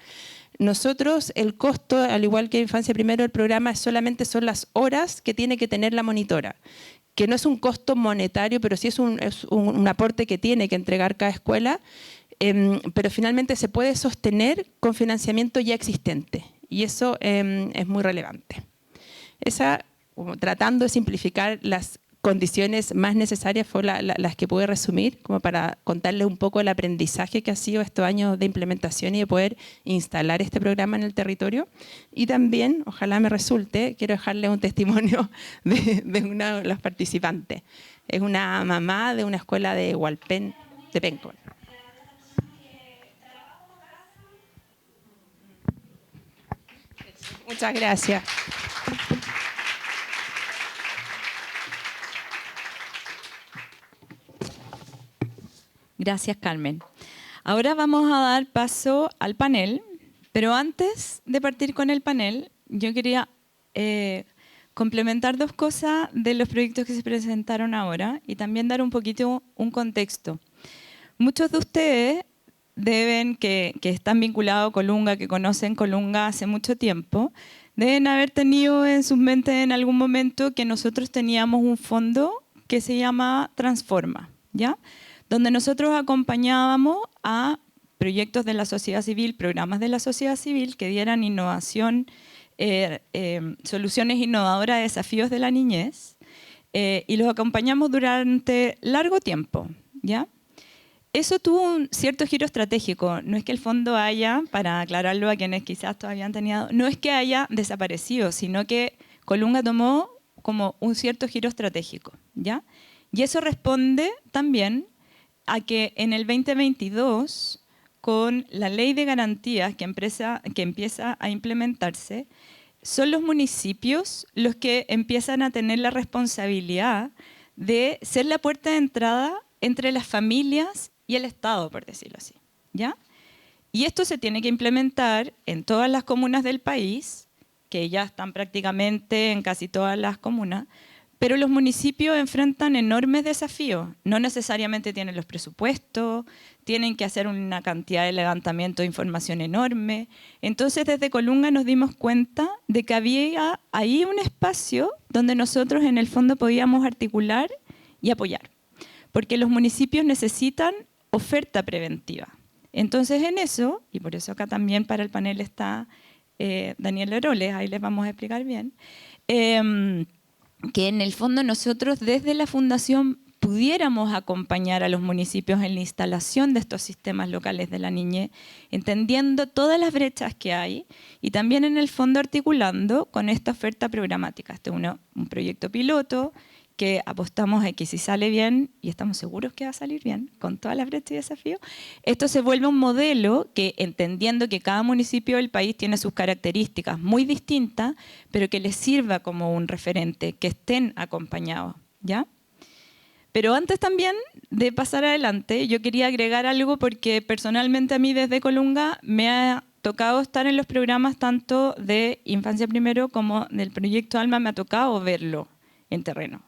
Nosotros, el costo, al igual que Infancia Primero, el programa solamente son las horas que tiene que tener la monitora, que no es un costo monetario, pero sí es un aporte que tiene que entregar cada escuela, pero finalmente se puede sostener con financiamiento ya existente, y eso es muy relevante. Tratando de simplificar las condiciones más necesarias fue las que pude resumir, como para contarles un poco el aprendizaje que ha sido estos años de implementación y de poder instalar este programa en el territorio. Y también, ojalá me resulte, quiero dejarles un testimonio de una de las participantes. Es una mamá de una escuela de Hualpén, de Penco. Muchas gracias. Gracias, Carmen. Ahora vamos a dar paso al panel, pero antes de partir con el panel, yo quería complementar 2 cosas de los proyectos que se presentaron ahora y también dar un poquito un contexto. Muchos de ustedes que están vinculados a Colunga, que conocen Colunga hace mucho tiempo, deben haber tenido en sus mentes en algún momento que nosotros teníamos un fondo que se llama Transforma, ¿ya?, donde nosotros acompañábamos a proyectos de la sociedad civil, programas de la sociedad civil que dieran innovación, soluciones innovadoras a desafíos de la niñez, y los acompañamos durante largo tiempo, ¿ya? Eso tuvo un cierto giro estratégico. No es que el fondo haya, para aclararlo a quienes quizás todavía han tenido, no es que haya desaparecido, sino que Colunga tomó como un cierto giro estratégico, ¿ya? Y eso responde también a que en el 2022, con la ley de garantías que empieza a implementarse, son los municipios los que empiezan a tener la responsabilidad de ser la puerta de entrada entre las familias y el Estado, por decirlo así, ¿ya? Y esto se tiene que implementar en todas las comunas del país, que ya están prácticamente en casi todas las comunas, pero los municipios enfrentan enormes desafíos. No necesariamente tienen los presupuestos, tienen que hacer una cantidad de levantamiento de información enorme. Entonces, desde Colunga nos dimos cuenta de que había ahí un espacio donde nosotros en el fondo podíamos articular y apoyar, porque los municipios necesitan oferta preventiva. Entonces, en eso, y por eso acá también para el panel está Daniel Heroles, ahí les vamos a explicar bien, que en el fondo nosotros desde la Fundación pudiéramos acompañar a los municipios en la instalación de estos sistemas locales de la niñez, entendiendo todas las brechas que hay y también en el fondo articulando con esta oferta programática. Este es un proyecto piloto que apostamos a que si sale bien, y estamos seguros que va a salir bien, con todas las brechas y desafíos, esto se vuelve un modelo que, entendiendo que cada municipio del país tiene sus características muy distintas, pero que les sirva como un referente, que estén acompañados, ¿ya? Pero antes también de pasar adelante, yo quería agregar algo porque personalmente a mí desde Colunga me ha tocado estar en los programas tanto de Infancia Primero como del Proyecto Alma, me ha tocado verlo en terreno.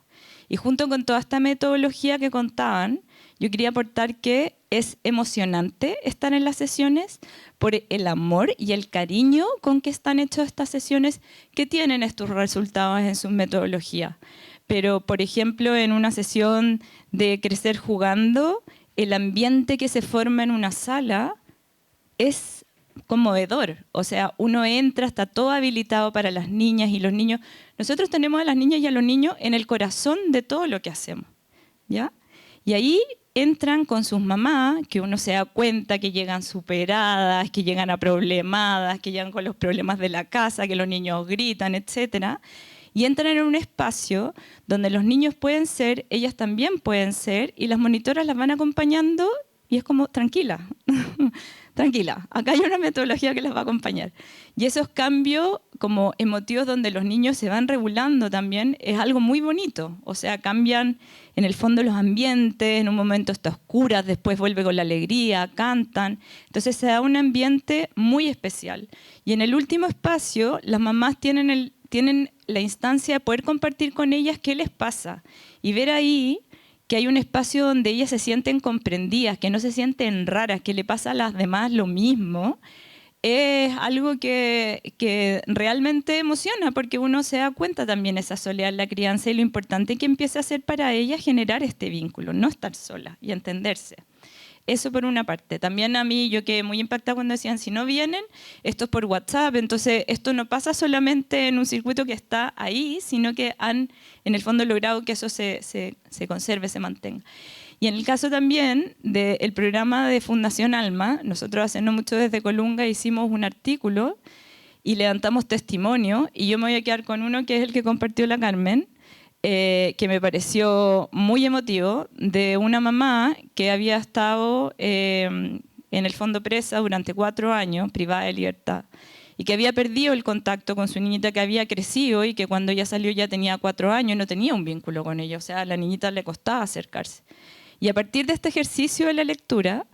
Y junto con toda esta metodología que contaban, yo quería aportar que es emocionante estar en las sesiones por el amor y el cariño con que están hechas estas sesiones que tienen estos resultados en su metodología. Pero, por ejemplo, en una sesión de Crecer Jugando, el ambiente que se forma en una sala es conmovedor. O sea, uno entra, está todo habilitado para las niñas y los niños. Nosotros tenemos a las niñas y a los niños en el corazón de todo lo que hacemos, ¿ya? Y ahí entran con sus mamás, que uno se da cuenta que llegan superadas, que llegan aproblemadas, que llegan con los problemas de la casa, que los niños gritan, etcétera. Y entran en un espacio donde los niños pueden ser, ellas también pueden ser, y las monitoras las van acompañando y es como, tranquila, tranquila, acá hay una metodología que las va a acompañar. Y esos cambios como emotivos donde los niños se van regulando también es algo muy bonito. O sea, cambian en el fondo los ambientes, en un momento está oscuras, después vuelve con la alegría, cantan. Entonces se da un ambiente muy especial. Y en el último espacio, las mamás tienen la instancia de poder compartir con ellas qué les pasa y ver ahí que hay un espacio donde ellas se sienten comprendidas, que no se sienten raras, que le pasa a las demás lo mismo, es algo que realmente emociona porque uno se da cuenta también esa soledad en la crianza y lo importante que empieza a ser para ellas generar este vínculo, no estar sola y entenderse. Eso por una parte. También a mí yo quedé muy impactada cuando decían, si no vienen, esto es por WhatsApp. Entonces, esto no pasa solamente en un circuito que está ahí, sino que han, en el fondo, logrado que eso se conserve, se mantenga. Y en el caso también del programa de Fundación Alma, nosotros hace no mucho desde Colunga hicimos un artículo y levantamos testimonio, y yo me voy a quedar con uno que es el que compartió la Carmen, que me pareció muy emotivo, de una mamá que había estado en el fondo presa durante 4 años, privada de libertad, y que había perdido el contacto con su niñita, que había crecido y que cuando ella salió ya tenía 4 años y no tenía un vínculo con ella. O sea, a la niñita le costaba acercarse. Y a partir de este ejercicio de la lectura,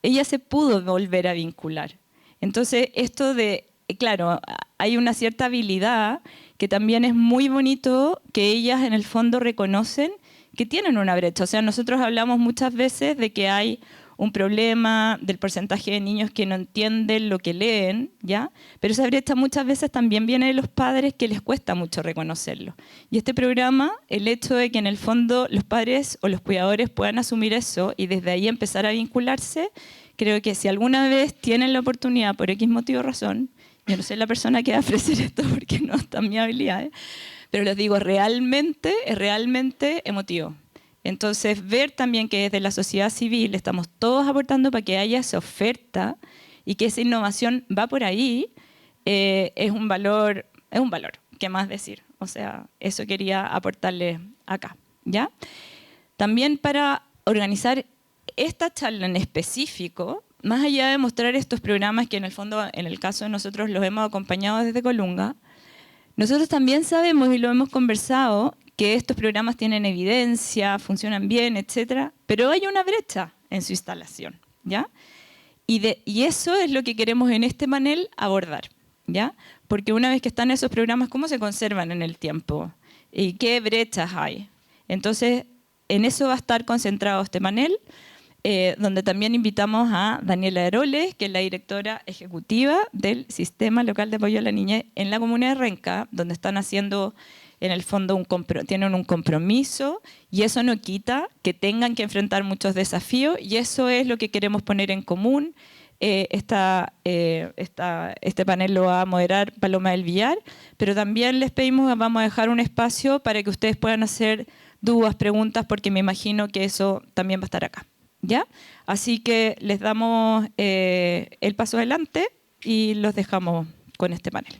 ella se pudo volver a vincular. Entonces, esto de, claro, hay una cierta habilidad que también es muy bonito que ellas en el fondo reconocen que tienen una brecha. O sea, nosotros hablamos muchas veces de que hay un problema del porcentaje de niños que no entienden lo que leen, ¿ya? Pero esa brecha muchas veces también viene de los padres, que les cuesta mucho reconocerlo. Y este programa, el hecho de que en el fondo los padres o los cuidadores puedan asumir eso y desde ahí empezar a vincularse, creo que si alguna vez tienen la oportunidad, por X motivo o razón, yo no soy la persona que va a ofrecer esto porque no está en mi habilidad, pero les digo, es realmente emotivo. Entonces, ver también que desde la sociedad civil estamos todos aportando para que haya esa oferta y que esa innovación va por ahí, es un valor, ¿qué más decir? O sea, eso quería aportarles acá, ¿ya? También para organizar esta charla en específico, más allá de mostrar estos programas que en el fondo, en el caso de nosotros, los hemos acompañado desde Colunga, nosotros también sabemos y lo hemos conversado que estos programas tienen evidencia, funcionan bien, etcétera, pero hay una brecha en su instalación, ¿ya? Y eso es lo que queremos en este panel abordar, ¿ya? Porque una vez que están esos programas, ¿cómo se conservan en el tiempo? ¿Y qué brechas hay? Entonces, en eso va a estar concentrado este panel, donde también invitamos a Daniela Heroles, que es la directora ejecutiva del Sistema Local de Apoyo a la Niñez en la comuna de Renca, donde están haciendo, en el fondo, tienen un compromiso, y eso no quita que tengan que enfrentar muchos desafíos, y eso es lo que queremos poner en común. Este panel lo va a moderar Paloma del Villar, pero también les pedimos, vamos a dejar un espacio para que ustedes puedan hacer dudas, preguntas, porque me imagino que eso también va a estar acá, ¿ya? Así que les damos el paso adelante y los dejamos con este panel.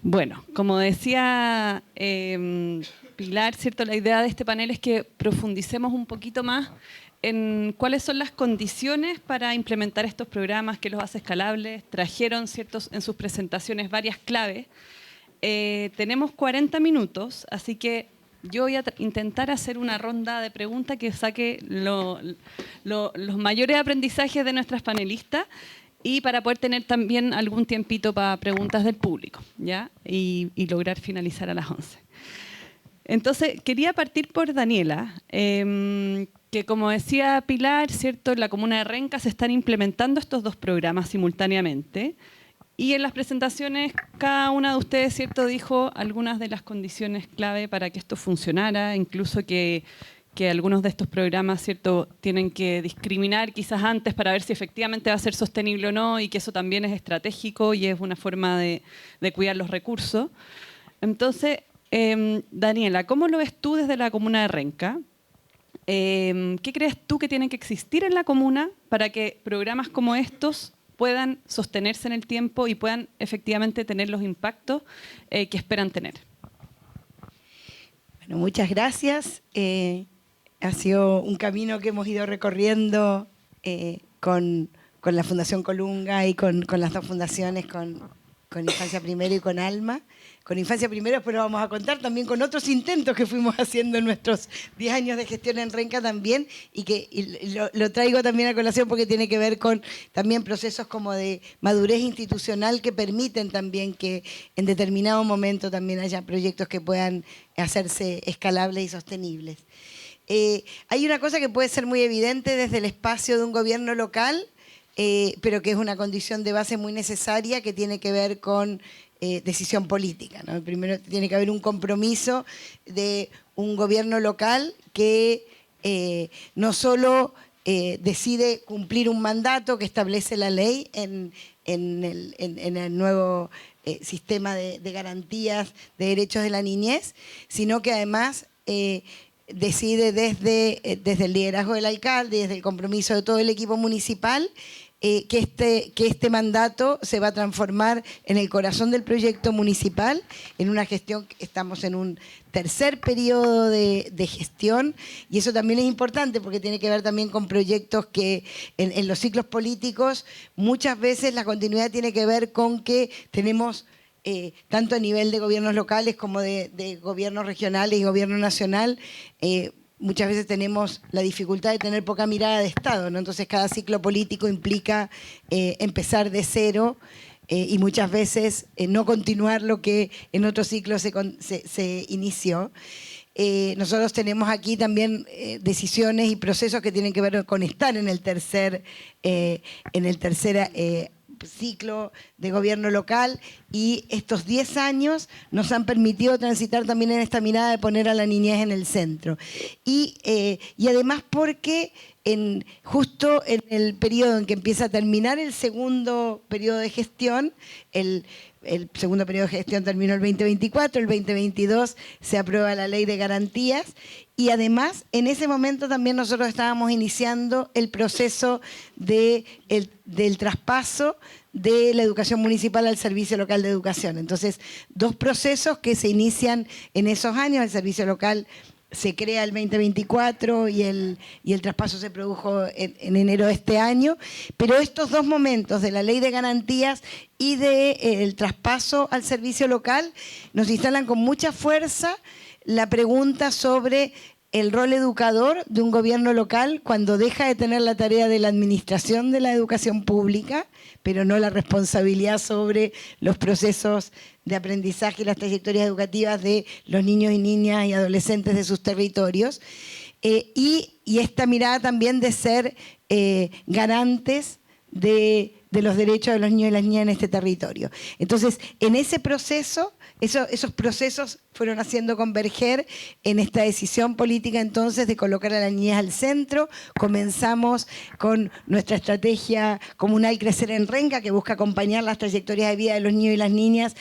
Bueno, como decía Pilar, ¿cierto? La idea de este panel es que profundicemos un poquito más en cuáles son las condiciones para implementar estos programas que los hace escalables. Trajeron, ¿cierto?, en sus presentaciones varias claves. Tenemos 40 minutos, así que yo voy a intentar hacer una ronda de preguntas que saque los mayores aprendizajes de nuestras panelistas y para poder tener también algún tiempito para preguntas del público, ¿ya? Y lograr finalizar a las 11. Entonces, quería partir por Daniela, que como decía Pilar, ¿cierto?, en la comuna de Renca se están implementando estos dos programas simultáneamente. Y en las presentaciones, cada una de ustedes, ¿cierto?, dijo algunas de las condiciones clave para que esto funcionara, incluso que algunos de estos programas, ¿cierto?, tienen que discriminar quizás antes para ver si efectivamente va a ser sostenible o no, y que eso también es estratégico y es una forma de cuidar los recursos. Entonces, Daniela, ¿cómo lo ves tú desde la comuna de Renca? ¿Qué crees tú que tienen que existir en la comuna para que programas como estos puedan sostenerse en el tiempo y puedan efectivamente tener los impactos que esperan tener? Bueno, muchas gracias. Ha sido un camino que hemos ido recorriendo con la Fundación Colunga y con las dos fundaciones, con Infancia Primero y con Alma. Con Infancia Primero, pero vamos a contar también con otros intentos que fuimos haciendo en nuestros 10 años de gestión en Renca también, y lo traigo también a colación porque tiene que ver con también procesos como de madurez institucional que permiten también que en determinado momento también haya proyectos que puedan hacerse escalables y sostenibles. Hay una cosa que puede ser muy evidente desde el espacio de un gobierno local, pero que es una condición de base muy necesaria, que tiene que ver con decisión política, ¿no? Primero tiene que haber un compromiso de un gobierno local que no solo decide cumplir un mandato que establece la ley en el nuevo sistema de garantías de derechos de la niñez, sino que además decide desde el liderazgo del alcalde y desde el compromiso de todo el equipo municipal que este mandato se va a transformar en el corazón del proyecto municipal, en una gestión. Estamos en un tercer periodo de gestión, y eso también es importante porque tiene que ver también con proyectos que en los ciclos políticos muchas veces la continuidad tiene que ver con que tenemos tanto a nivel de gobiernos locales como de gobiernos regionales y gobierno nacional, muchas veces tenemos la dificultad de tener poca mirada de Estado, ¿no? Entonces cada ciclo político implica empezar de cero y muchas veces no continuar lo que en otro ciclo se inició. Nosotros tenemos aquí también decisiones y procesos que tienen que ver con estar en el tercer ciclo de gobierno local, y estos 10 años nos han permitido transitar también en esta mirada de poner a la niñez en el centro. Y además porque justo en el periodo en que empieza a terminar el segundo periodo de gestión, el segundo periodo de gestión terminó el 2024, el 2022 se aprueba la ley de garantías, y además en ese momento también nosotros estábamos iniciando el proceso del traspaso de la educación municipal al Servicio Local de Educación. Entonces, dos procesos que se inician en esos años. El Servicio Local se crea el 2024 y el traspaso se produjo en enero de este año, pero estos dos momentos de la ley de garantías y del traspaso al servicio local nos instalan con mucha fuerza la pregunta sobre el rol educador de un gobierno local cuando deja de tener la tarea de la administración de la educación pública, pero no la responsabilidad sobre los procesos de aprendizaje y las trayectorias educativas de los niños y niñas y adolescentes de sus territorios. Y esta mirada también de ser garantes de los derechos de los niños y las niñas en este territorio. Entonces, en ese proceso, esos procesos fueron haciendo converger en esta decisión política entonces de colocar a la niñez al centro. Comenzamos con nuestra estrategia comunal Crecer en Renca, que busca acompañar las trayectorias de vida de los niños y las niñas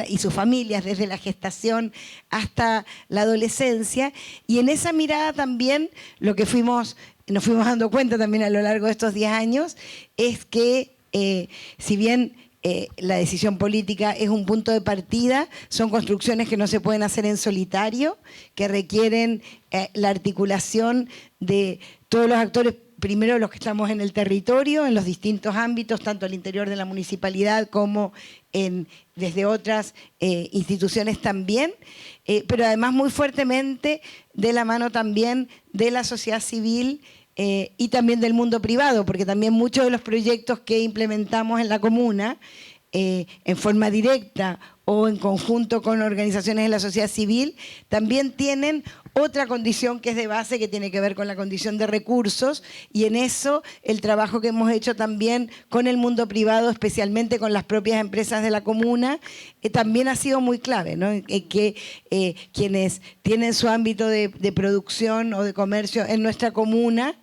y sus familias desde la gestación hasta la adolescencia. Y en esa mirada también lo que nos fuimos dando cuenta también a lo largo de estos 10 años es que si bien la decisión política es un punto de partida, son construcciones que no se pueden hacer en solitario, que requieren la articulación de todos los actores, primero los que estamos en el territorio, en los distintos ámbitos, tanto al interior de la municipalidad como desde otras instituciones también, pero además muy fuertemente de la mano también de la sociedad civil y también del mundo privado, porque también muchos de los proyectos que implementamos en la comuna, en forma directa o en conjunto con organizaciones de la sociedad civil, también tienen otra condición que es de base, que tiene que ver con la condición de recursos, y en eso el trabajo que hemos hecho también con el mundo privado, especialmente con las propias empresas de la comuna, también ha sido muy clave, ¿no? Que quienes tienen su ámbito de producción o de comercio en nuestra comuna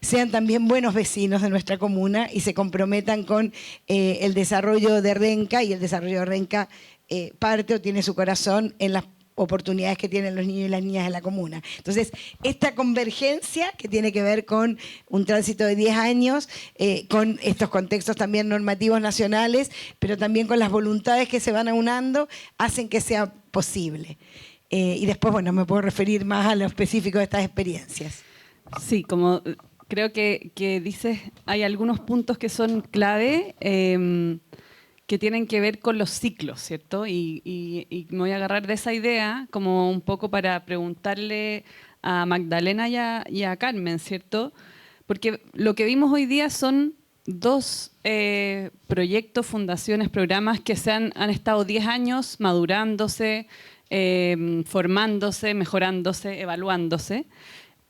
sean también buenos vecinos de nuestra comuna y se comprometan con el desarrollo de Renca, y el desarrollo de Renca parte o tiene su corazón en las oportunidades que tienen los niños y las niñas en la comuna. Entonces, esta convergencia que tiene que ver con un tránsito de 10 años, con estos contextos también normativos nacionales, pero también con las voluntades que se van aunando, hacen que sea posible. Y después, bueno, me puedo referir más a lo específico de estas experiencias. Sí, como creo que dices, hay algunos puntos que son clave, que tienen que ver con los ciclos, ¿cierto? Y me voy a agarrar de esa idea como un poco para preguntarle a Magdalena y a Carmen, ¿cierto? Porque lo que vimos hoy día son dos proyectos, fundaciones, programas que han estado 10 años madurándose, formándose, mejorándose, evaluándose.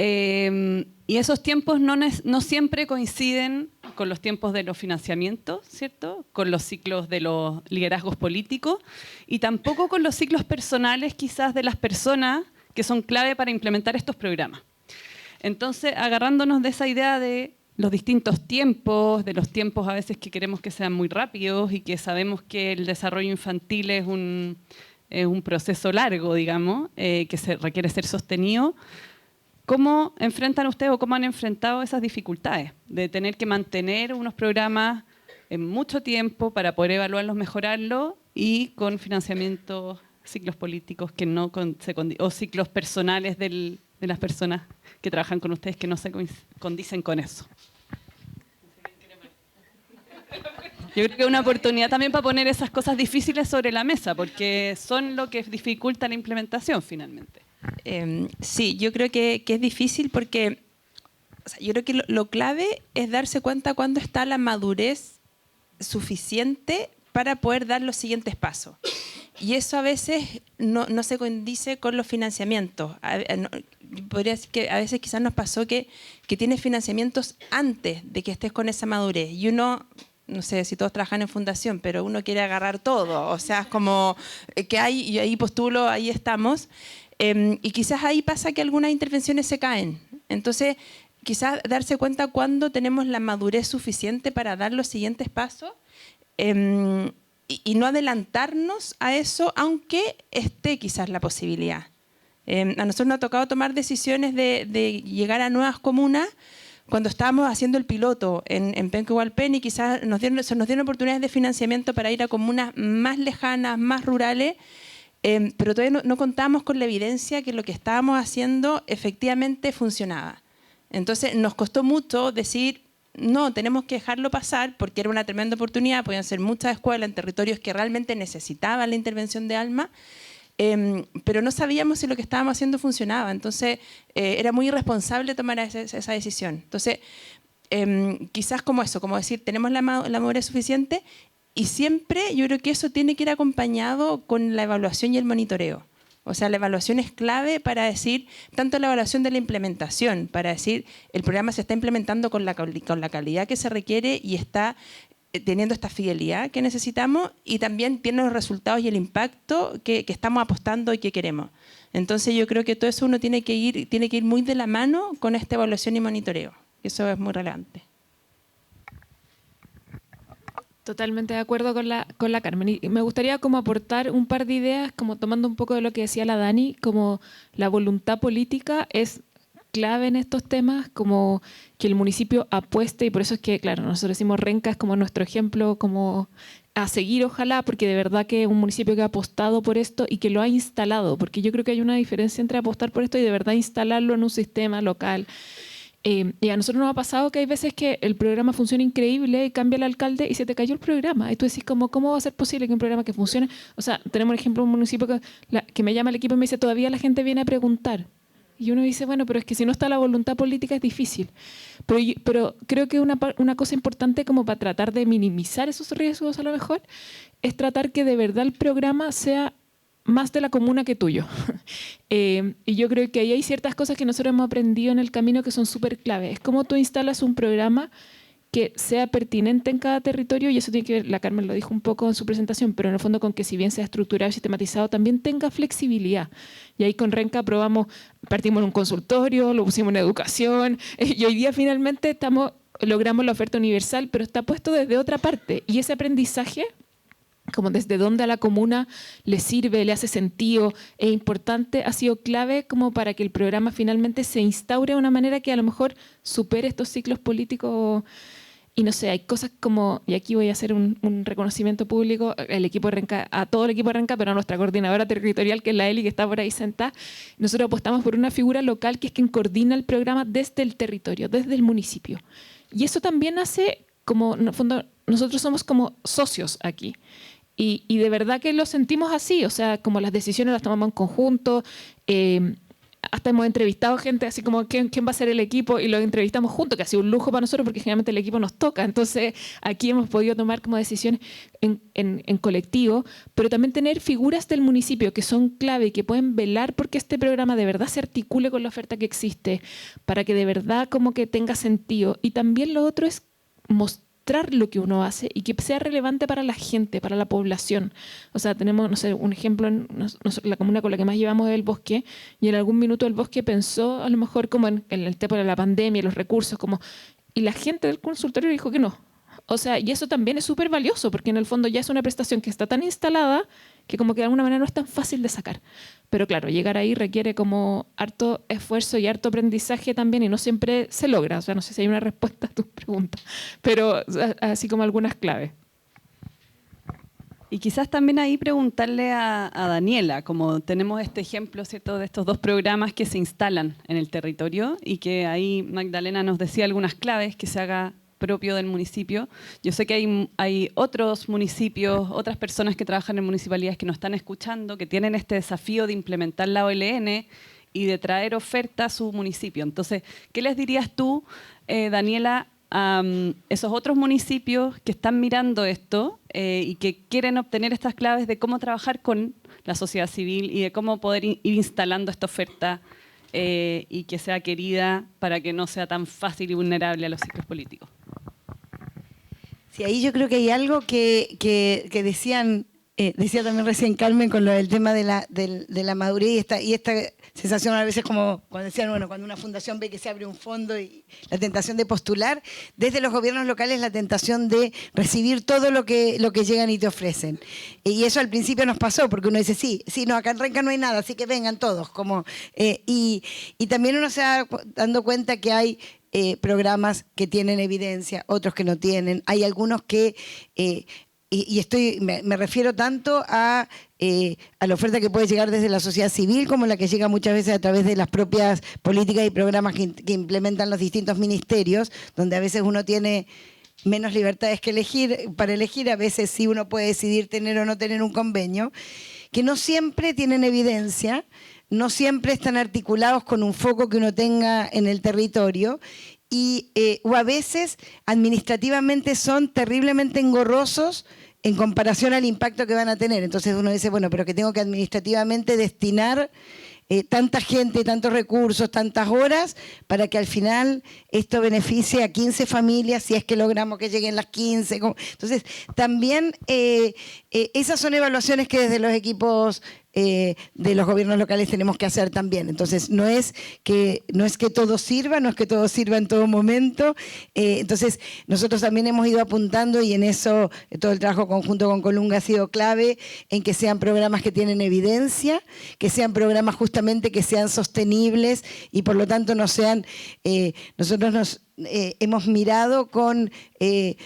Y esos tiempos no siempre coinciden con los tiempos de los financiamientos, ¿cierto? Con los ciclos de los liderazgos políticos y tampoco con los ciclos personales quizás de las personas que son clave para implementar estos programas. Entonces, agarrándonos de esa idea de los distintos tiempos, de los tiempos a veces que queremos que sean muy rápidos y que sabemos que el desarrollo infantil es un proceso largo, digamos, que requiere ser sostenido. ¿Cómo enfrentan ustedes o cómo han enfrentado esas dificultades de tener que mantener unos programas en mucho tiempo para poder evaluarlos, mejorarlos y con financiamientos, ciclos políticos que no o ciclos personales de las personas que trabajan con ustedes que no se condicen con eso? Yo creo que es una oportunidad también para poner esas cosas difíciles sobre la mesa, porque son lo que dificulta la implementación finalmente. Sí, yo creo que es difícil porque yo creo que lo clave es darse cuenta cuándo está la madurez suficiente para poder dar los siguientes pasos. Y eso a veces no se condice con los financiamientos. Podría decir que a veces quizás nos pasó que tienes financiamientos antes de que estés con esa madurez. Y uno, no sé si todos trabajan en fundación, pero uno quiere agarrar todo. O sea, es como que hay, y ahí postulo, ahí estamos. Y quizás ahí pasa que algunas intervenciones se caen. Entonces, quizás darse cuenta cuándo tenemos la madurez suficiente para dar los siguientes pasos y no adelantarnos a eso, aunque esté quizás la posibilidad. A nosotros nos ha tocado tomar decisiones de llegar a nuevas comunas cuando estábamos haciendo el piloto en Penco y Hualpén, y quizás se nos dieron oportunidades de financiamiento para ir a comunas más lejanas, más rurales, pero todavía no contábamos con la evidencia que lo que estábamos haciendo efectivamente funcionaba. Entonces nos costó mucho decir, no, tenemos que dejarlo pasar porque era una tremenda oportunidad, podían ser muchas escuelas en territorios que realmente necesitaban la intervención de ALMA, pero no sabíamos si lo que estábamos haciendo funcionaba. Entonces era muy irresponsable tomar esa decisión. Entonces quizás como eso, como decir, tenemos la madurez suficiente. Y siempre yo creo que eso tiene que ir acompañado con la evaluación y el monitoreo. O sea, la evaluación es clave para decir, tanto la evaluación de la implementación, para decir el programa se está implementando con la calidad que se requiere y está teniendo esta fidelidad que necesitamos, y también tiene los resultados y el impacto que estamos apostando y que queremos. Entonces yo creo que todo eso uno tiene que ir muy de la mano con esta evaluación y monitoreo. Eso es muy relevante. Totalmente de acuerdo con la Carmen. Y me gustaría como aportar un par de ideas, como tomando un poco de lo que decía la Dani, como la voluntad política es clave en estos temas, como que el municipio apueste, y por eso es que, claro, nosotros decimos Renca es como nuestro ejemplo como a seguir, ojalá, porque de verdad que es un municipio que ha apostado por esto y que lo ha instalado, porque yo creo que hay una diferencia entre apostar por esto y de verdad instalarlo en un sistema local. Y a nosotros nos ha pasado que hay veces que el programa funciona increíble y cambia el alcalde y se te cayó el programa. Y tú decís, ¿cómo va a ser posible que un programa que funcione? O sea, tenemos un ejemplo de un municipio que me llama el equipo y me dice, todavía la gente viene a preguntar. Y uno dice, bueno, pero es que si no está la voluntad política es difícil. Pero creo que una cosa importante como para tratar de minimizar esos riesgos a lo mejor es tratar que de verdad el programa sea más de la comuna que tuyo. Y yo creo que ahí hay ciertas cosas que nosotros hemos aprendido en el camino que son súper clave. Es como tú instalas un programa que sea pertinente en cada territorio, y eso tiene que ver, la Carmen lo dijo un poco en su presentación, pero en el fondo con que si bien sea estructurado y sistematizado, también tenga flexibilidad. Y ahí con Renca partimos en un consultorio, lo pusimos en educación, y hoy día finalmente logramos la oferta universal, pero está puesto desde otra parte. Y ese aprendizaje, como desde dónde a la comuna le sirve, le hace sentido, es importante, ha sido clave como para que el programa finalmente se instaure de una manera que a lo mejor supere estos ciclos políticos. Y no sé, hay cosas como, y aquí voy a hacer un reconocimiento público, el equipo de Renca, a todo el equipo de Renca, pero a nuestra coordinadora territorial, que es la Eli, que está por ahí sentada. Nosotros apostamos por una figura local que es quien coordina el programa desde el territorio, desde el municipio. Y eso también hace, como en el fondo, nosotros somos como socios aquí. Y de verdad que lo sentimos así, o sea, como las decisiones las tomamos en conjunto, hasta hemos entrevistado gente así como ¿quién va a ser el equipo? Y lo entrevistamos juntos, que ha sido un lujo para nosotros porque generalmente el equipo nos toca. Entonces aquí hemos podido tomar como decisiones en colectivo, pero también tener figuras del municipio que son clave y que pueden velar porque este programa de verdad se articule con la oferta que existe, para que de verdad como que tenga sentido. Y también lo otro es mostrar lo que uno hace y que sea relevante para la gente, para la población. O sea, tenemos, no sé, un ejemplo, la comuna con la que más llevamos es El Bosque, y en algún minuto El Bosque pensó, a lo mejor, como en el tema de la pandemia, los recursos, y la gente del consultorio dijo que no. O sea, y eso también es súper valioso, porque en el fondo ya es una prestación que está tan instalada que como que de alguna manera no es tan fácil de sacar. Pero claro, llegar ahí requiere como harto esfuerzo y harto aprendizaje también, y no siempre se logra. O sea, no sé si hay una respuesta a tu pregunta, pero así como algunas claves. Y quizás también ahí preguntarle a Daniela, como tenemos este ejemplo, ¿cierto?, de estos dos programas que se instalan en el territorio, y que ahí Magdalena nos decía algunas claves que se haga propio del municipio. Yo sé que hay otros municipios, otras personas que trabajan en municipalidades que nos están escuchando, que tienen este desafío de implementar la OLN y de traer oferta a su municipio. Entonces, ¿qué les dirías tú, Daniela, a esos otros municipios que están mirando esto y que quieren obtener estas claves de cómo trabajar con la sociedad civil y de cómo poder ir instalando esta oferta y que sea querida para que no sea tan fácil y vulnerable a los ciclos políticos? Sí, ahí yo creo que hay algo que decía también recién Carmen con lo del tema de la madurez y esta sensación a veces como cuando decían, bueno, cuando una fundación ve que se abre un fondo y la tentación de postular, desde los gobiernos locales la tentación de recibir todo lo que llegan y te ofrecen. Y eso al principio nos pasó, porque uno dice, sí, no, acá en Renca no hay nada, así que vengan todos. Y también uno se va dando cuenta que hay programas que tienen evidencia, otros que no tienen. Hay algunos que... me refiero tanto a la oferta que puede llegar desde la sociedad civil como la que llega muchas veces a través de las propias políticas y programas que implementan los distintos ministerios, donde a veces uno tiene menos libertades para elegir, a veces sí uno puede decidir tener o no tener un convenio, que no siempre tienen evidencia, no siempre están articulados con un foco que uno tenga en el territorio, o a veces administrativamente son terriblemente engorrosos en comparación al impacto que van a tener. Entonces uno dice, bueno, pero que tengo que administrativamente destinar tanta gente, tantos recursos, tantas horas, para que al final esto beneficie a 15 familias, si es que logramos que lleguen las 15. Entonces, también esas son evaluaciones que desde los equipos de los gobiernos locales tenemos que hacer también. Entonces, no es que todo sirva, no es que todo sirva en todo momento. Entonces, nosotros también hemos ido apuntando, y en eso todo el trabajo conjunto con Colunga ha sido clave, en que sean programas que tienen evidencia, que sean programas justamente que sean sostenibles y por lo tanto no sean, nosotros hemos mirado con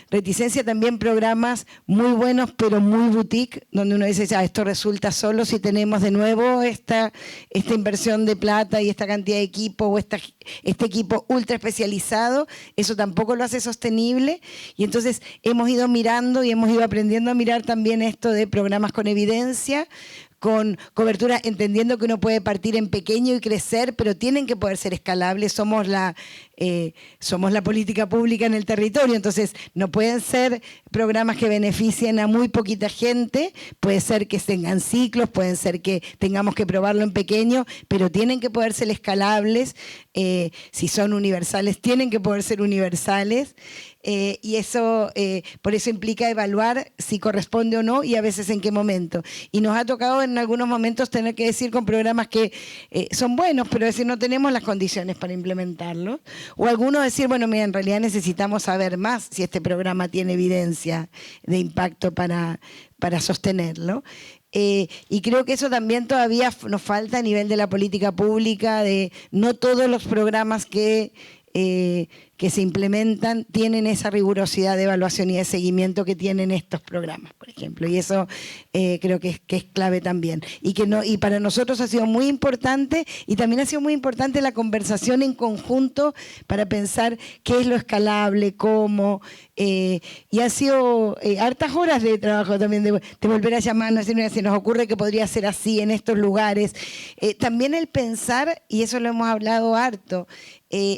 reticencia también programas muy buenos pero muy boutique, donde uno dice, ya, esto resulta solo si tenemos de nuevo esta inversión de plata y esta cantidad de equipo o este equipo ultra especializado, eso tampoco lo hace sostenible. Y entonces hemos ido mirando y hemos ido aprendiendo a mirar también esto de programas con evidencia, con cobertura, entendiendo que uno puede partir en pequeño y crecer, pero tienen que poder ser escalables. Somos la política pública en el territorio, entonces no pueden ser programas que beneficien a muy poquita gente, puede ser que tengan ciclos, pueden ser que tengamos que probarlo en pequeño, pero tienen que poder ser escalables. Si son universales, tienen que poder ser universales. Y eso, por eso implica evaluar si corresponde o no y a veces en qué momento. Y nos ha tocado en algunos momentos tener que decir con programas que son buenos, pero decir no tenemos las condiciones para implementarlos. O algunos decir, bueno, mira, en realidad necesitamos saber más si este programa tiene evidencia de impacto para sostenerlo. Y creo que eso también todavía nos falta a nivel de la política pública, de no todos los programas que se implementan tienen esa rigurosidad de evaluación y de seguimiento que tienen estos programas, por ejemplo. Y eso creo que es clave también. Y para nosotros ha sido muy importante, y también ha sido muy importante la conversación en conjunto para pensar qué es lo escalable, cómo. Y ha sido hartas horas de trabajo también, de volver a llamarnos, se nos ocurre que podría ser así en estos lugares. También el pensar, y eso lo hemos hablado harto,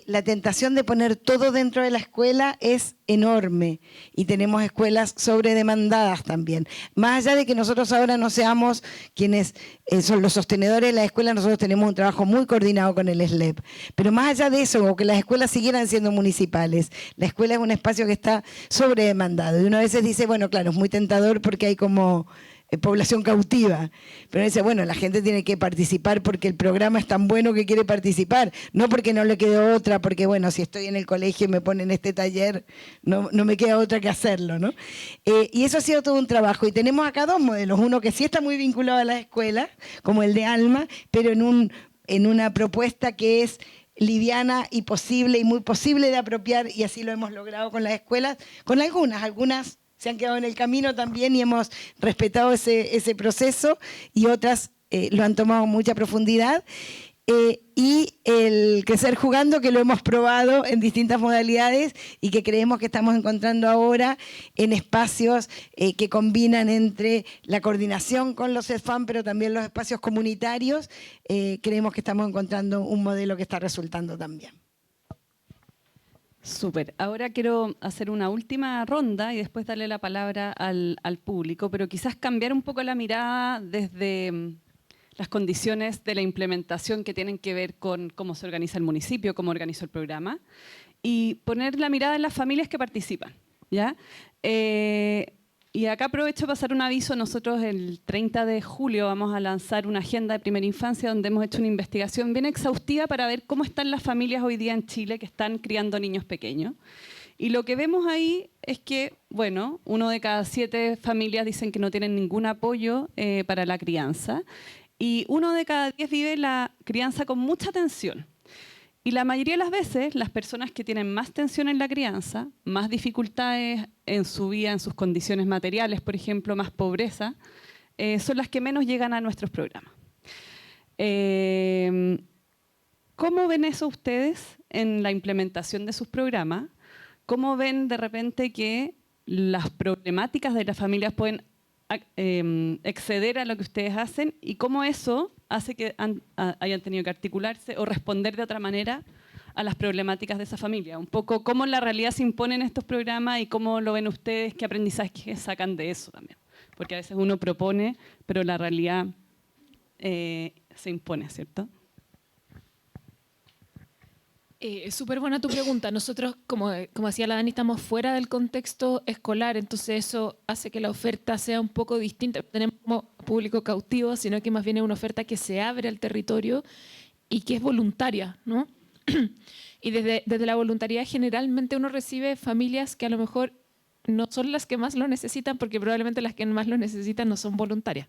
la tentación de poner todo dentro de la escuela es enorme y tenemos escuelas sobredemandadas también. Más allá de que nosotros ahora no seamos quienes son los sostenedores de la escuela, nosotros tenemos un trabajo muy coordinado con el SLEP. Pero más allá de eso, o que las escuelas siguieran siendo municipales, la escuela es un espacio que está sobredemandado. Y uno a veces dice, bueno, claro, es muy tentador porque hay como población cautiva, pero dice, bueno, la gente tiene que participar porque el programa es tan bueno que quiere participar, no porque no le quede otra, porque bueno, si estoy en el colegio y me ponen este taller, no me queda otra que hacerlo, ¿no? Y eso ha sido todo un trabajo, y tenemos acá dos modelos, uno que sí está muy vinculado a las escuelas, como el de Alma, pero en una propuesta que es liviana y posible, y muy posible de apropiar, y así lo hemos logrado con las escuelas, con algunas se han quedado en el camino también y hemos respetado ese proceso, y otras lo han tomado mucha profundidad. Y el crecer jugando, que lo hemos probado en distintas modalidades y que creemos que estamos encontrando ahora en espacios que combinan entre la coordinación con los CEFAM, pero también los espacios comunitarios. Creemos que estamos encontrando un modelo que está resultando también. Súper. Ahora quiero hacer una última ronda y después darle la palabra al público, pero quizás cambiar un poco la mirada desde las condiciones de la implementación que tienen que ver con cómo se organiza el municipio, cómo organizó el programa, y poner la mirada en las familias que participan, ¿ya? Y acá aprovecho para pasar un aviso. Nosotros el 30 de julio vamos a lanzar una agenda de primera infancia donde hemos hecho una investigación bien exhaustiva para ver cómo están las familias hoy día en Chile que están criando niños pequeños. Y lo que vemos ahí es que, bueno, 1 de cada 7 familias dicen que no tienen ningún apoyo para la crianza, y 1 de cada 10 vive la crianza con mucha tensión. Y la mayoría de las veces, las personas que tienen más tensión en la crianza, más dificultades en su vida, en sus condiciones materiales, por ejemplo, más pobreza, son las que menos llegan a nuestros programas. ¿Cómo ven eso ustedes en la implementación de sus programas? ¿Cómo ven de repente que las problemáticas de las familias pueden exceder a lo que ustedes hacen, y cómo eso hace que hayan tenido que articularse o responder de otra manera a las problemáticas de esa familia. Un poco cómo la realidad se impone en estos programas y cómo lo ven ustedes, qué aprendizaje sacan de eso también. Porque a veces uno propone, pero la realidad se impone, ¿cierto? Es súper buena tu pregunta. Nosotros, como decía la Dani, estamos fuera del contexto escolar, entonces eso hace que la oferta sea un poco distinta. Tenemos como público cautivo, sino que más bien es una oferta que se abre al territorio y que es voluntaria, ¿no? Y desde la voluntariedad generalmente uno recibe familias que a lo mejor no son las que más lo necesitan, porque probablemente las que más lo necesitan no son voluntarias.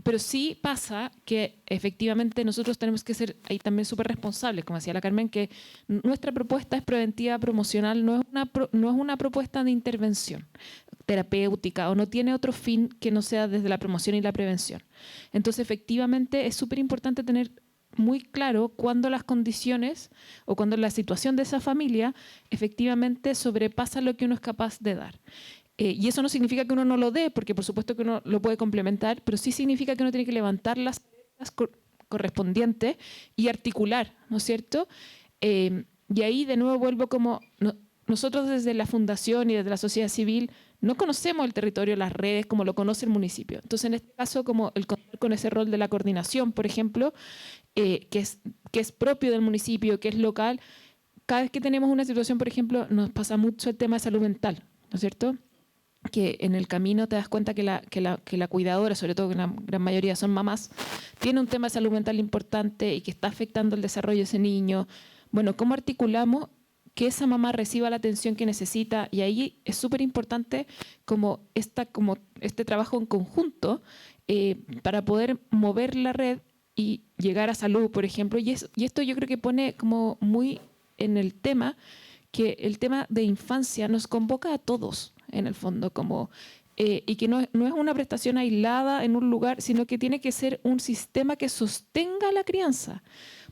Pero sí pasa que efectivamente nosotros tenemos que ser ahí también súper responsables, como decía la Carmen, que nuestra propuesta es preventiva, promocional, no es una propuesta de intervención terapéutica o no tiene otro fin que no sea desde la promoción y la prevención. Entonces efectivamente es súper importante tener muy claro cuándo las condiciones o cuando la situación de esa familia efectivamente sobrepasa lo que uno es capaz de dar. Y eso no significa que uno no lo dé, porque por supuesto que uno lo puede complementar, pero sí significa que uno tiene que levantar las correspondientes y articular, ¿no es cierto? Y ahí de nuevo vuelvo como nosotros desde la fundación y desde la sociedad civil no conocemos el territorio, las redes, como lo conoce el municipio. Entonces, en este caso, como el contar con ese rol de la coordinación, por ejemplo, que es propio del municipio, que es local, cada vez que tenemos una situación, por ejemplo, nos pasa mucho el tema de salud mental, ¿no es cierto? Que en el camino te das cuenta que la cuidadora, sobre todo que la gran mayoría son mamás, tiene un tema de salud mental importante y que está afectando el desarrollo de ese niño. Bueno, ¿cómo articulamos que esa mamá reciba la atención que necesita? Y ahí es súper importante como este trabajo en conjunto para poder mover la red y llegar a salud, por ejemplo. Y esto yo creo que pone como muy en el tema, que el tema de infancia nos convoca a todos, en el fondo, y que no es una prestación aislada en un lugar, sino que tiene que ser un sistema que sostenga la crianza.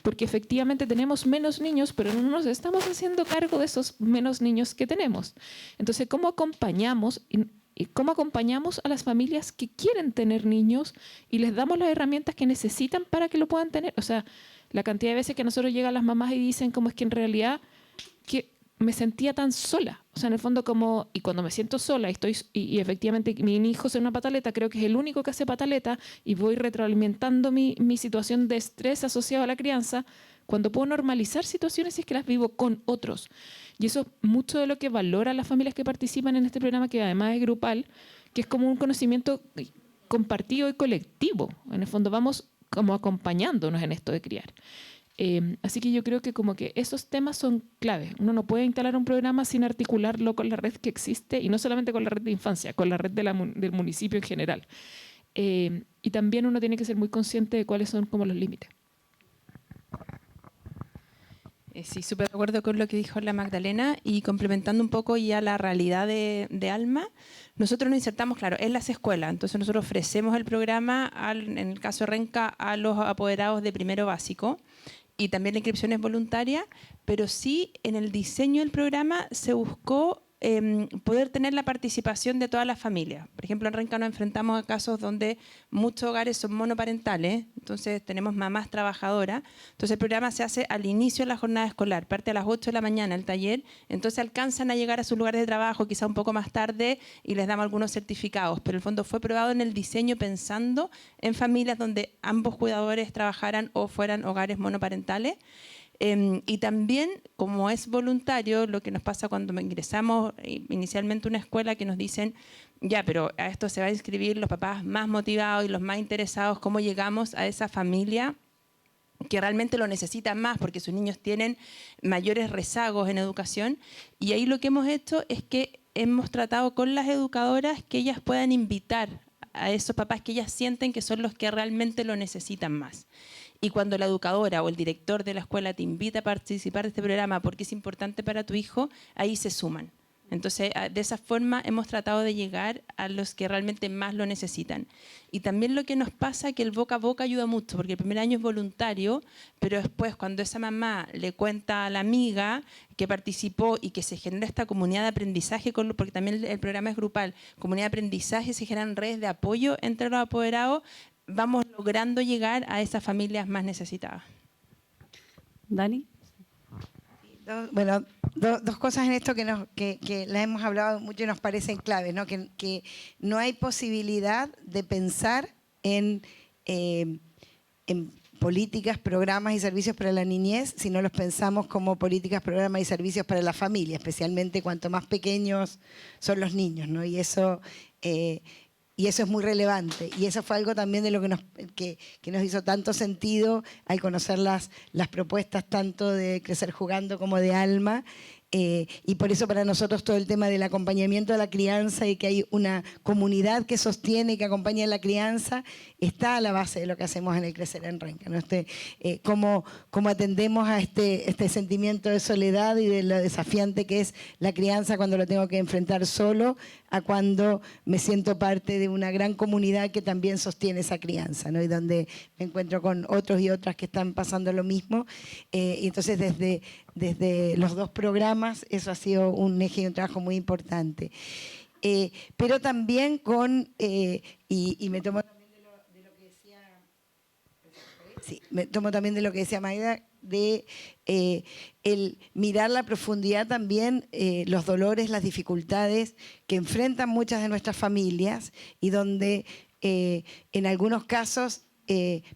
Porque efectivamente tenemos menos niños, pero no nos estamos haciendo cargo de esos menos niños que tenemos. Entonces, ¿cómo acompañamos y cómo acompañamos a las familias que quieren tener niños y les damos las herramientas que necesitan para que lo puedan tener? O sea, la cantidad de veces que a nosotros llegan las mamás y dicen como es que en realidad que me sentía tan sola. O sea, en el fondo como, y cuando me siento sola y efectivamente mi hijo hace una pataleta, creo que es el único que hace pataleta y voy retroalimentando mi situación de estrés asociado a la crianza, cuando puedo normalizar situaciones si es que las vivo con otros. Y eso es mucho de lo que valora las familias que participan en este programa, que además es grupal, que es como un conocimiento compartido y colectivo. En el fondo vamos como acompañándonos en esto de criar. Así que yo creo que como que esos temas son claves. Uno no puede instalar un programa sin articularlo con la red que existe, y no solamente con la red de infancia, con la red del municipio en general. Y también uno tiene que ser muy consciente de cuáles son como los límites. Sí, súper de acuerdo con lo que dijo la Magdalena, y complementando un poco ya la realidad de Alma, nosotros nos insertamos, claro, en las escuelas. Entonces nosotros ofrecemos el programa, en el caso de Renca, a los apoderados de primero básico, y también la inscripción es voluntaria, pero sí en el diseño del programa se buscó poder tener la participación de todas las familias. Por ejemplo, en Renca nos enfrentamos a casos donde muchos hogares son monoparentales, entonces tenemos mamás trabajadoras, entonces el programa se hace al inicio de la jornada escolar, parte a las 8 de la mañana el taller, entonces alcanzan a llegar a sus lugares de trabajo quizá un poco más tarde y les damos algunos certificados, pero el fondo fue probado en el diseño pensando en familias donde ambos cuidadores trabajaran o fueran hogares monoparentales. Y también, como es voluntario, lo que nos pasa cuando ingresamos inicialmente a una escuela, que nos dicen, ya, pero a esto se va a inscribir los papás más motivados y los más interesados, ¿cómo llegamos a esa familia que realmente lo necesita más porque sus niños tienen mayores rezagos en educación? Y ahí lo que hemos hecho es que hemos tratado con las educadoras que ellas puedan invitar a esos papás que ellas sienten que son los que realmente lo necesitan más. Y cuando la educadora o el director de la escuela te invita a participar de este programa porque es importante para tu hijo, ahí se suman. Entonces, de esa forma hemos tratado de llegar a los que realmente más lo necesitan. Y también lo que nos pasa es que el boca a boca ayuda mucho, porque el primer año es voluntario, pero después cuando esa mamá le cuenta a la amiga que participó y que se genera esta comunidad de aprendizaje, porque también el programa es grupal, comunidad de aprendizaje, se generan redes de apoyo entre los apoderados, vamos logrando llegar a esas familias más necesitadas. Dani. Dos cosas en esto que las hemos hablado mucho y nos parecen claves, ¿no? Que no hay posibilidad de pensar en políticas, programas y servicios para la niñez si no los pensamos como políticas, programas y servicios para la familia, especialmente cuanto más pequeños son los niños, ¿no? Y eso es muy relevante. Y eso fue algo también de lo que nos hizo tanto sentido al conocer las propuestas tanto de Crecer Jugando como de Alma. Y por eso para nosotros todo el tema del acompañamiento de la crianza y que hay una comunidad que sostiene y que acompaña la crianza está a la base de lo que hacemos en el Crecer en Renca, ¿no? Cómo atendemos a este sentimiento de soledad y de lo desafiante que es la crianza cuando lo tengo que enfrentar solo a cuando me siento parte de una gran comunidad que también sostiene esa crianza, ¿no? Y donde me encuentro con otros y otras que están pasando lo mismo. Y entonces desde los dos programas eso ha sido un eje y un trabajo muy importante. Pero también y me tomo también de lo que decía, sí, me tomo también de lo que decía Maida, de el mirar la profundidad también, los dolores, las dificultades que enfrentan muchas de nuestras familias y donde en algunos casos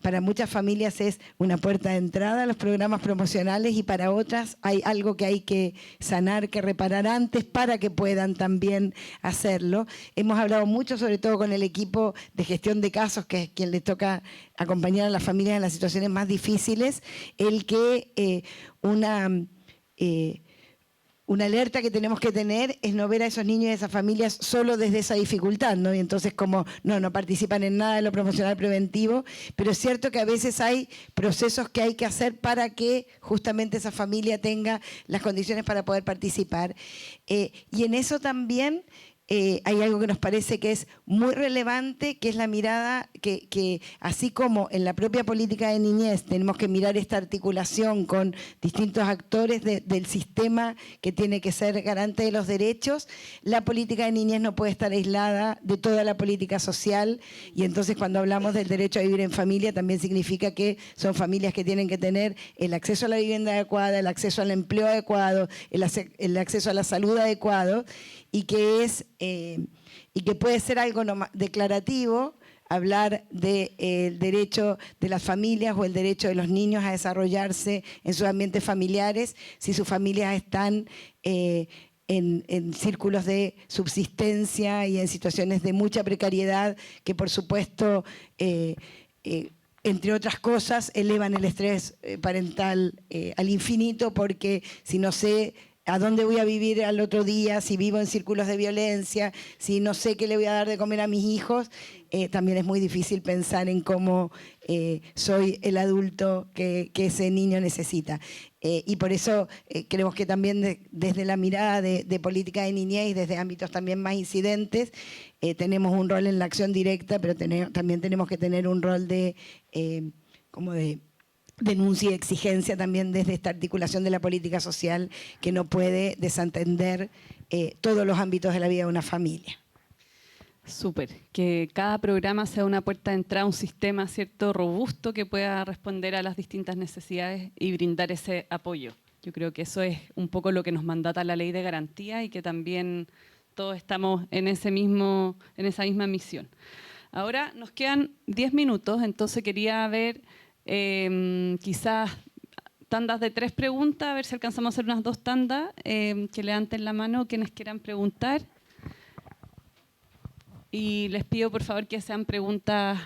para muchas familias es una puerta de entrada a los programas promocionales y para otras hay algo que hay que sanar, que reparar antes para que puedan también hacerlo. Hemos hablado mucho, sobre todo con el equipo de gestión de casos, que es quien le toca acompañar a las familias en las situaciones más difíciles, el que una alerta que tenemos que tener es no ver a esos niños y a esas familias solo desde esa dificultad, ¿no? Y entonces como no participan en nada de lo promocional preventivo, pero es cierto que a veces hay procesos que hay que hacer para que justamente esa familia tenga las condiciones para poder participar. Y en eso también hay algo que nos parece que es muy relevante, que es la mirada que así como en la propia política de niñez tenemos que mirar esta articulación con distintos actores del sistema que tiene que ser garante de los derechos, la política de niñez no puede estar aislada de toda la política social y entonces cuando hablamos del derecho a vivir en familia también significa que son familias que tienen que tener el acceso a la vivienda adecuada, el acceso al empleo adecuado, el acceso a la salud adecuado y que puede ser algo declarativo, hablar del derecho de las familias o el derecho de los niños a desarrollarse en sus ambientes familiares, si sus familias están en círculos de subsistencia y en situaciones de mucha precariedad, que por supuesto, entre otras cosas, elevan el estrés parental al infinito, porque si no sé a dónde voy a vivir al otro día, si vivo en círculos de violencia, si no sé qué le voy a dar de comer a mis hijos, también es muy difícil pensar en cómo soy el adulto que ese niño necesita. Y por eso creemos que también desde la mirada de política de niñez y desde ámbitos también más incidentes, tenemos un rol en la acción directa, pero también tenemos que tener un rol de denuncia y exigencia también desde esta articulación de la política social que no puede desatender todos los ámbitos de la vida de una familia. Súper, que cada programa sea una puerta de entrada a un sistema, ¿cierto?, robusto que pueda responder a las distintas necesidades y brindar ese apoyo. Yo creo que eso es un poco lo que nos mandata la ley de garantía y que también todos estamos en esa misma misión. Ahora nos quedan 10 minutos, entonces quería ver quizás tandas de 3 preguntas, a ver si alcanzamos a hacer unas 2 tandas, que levanten la mano quienes quieran preguntar. Y les pido por favor que sean preguntas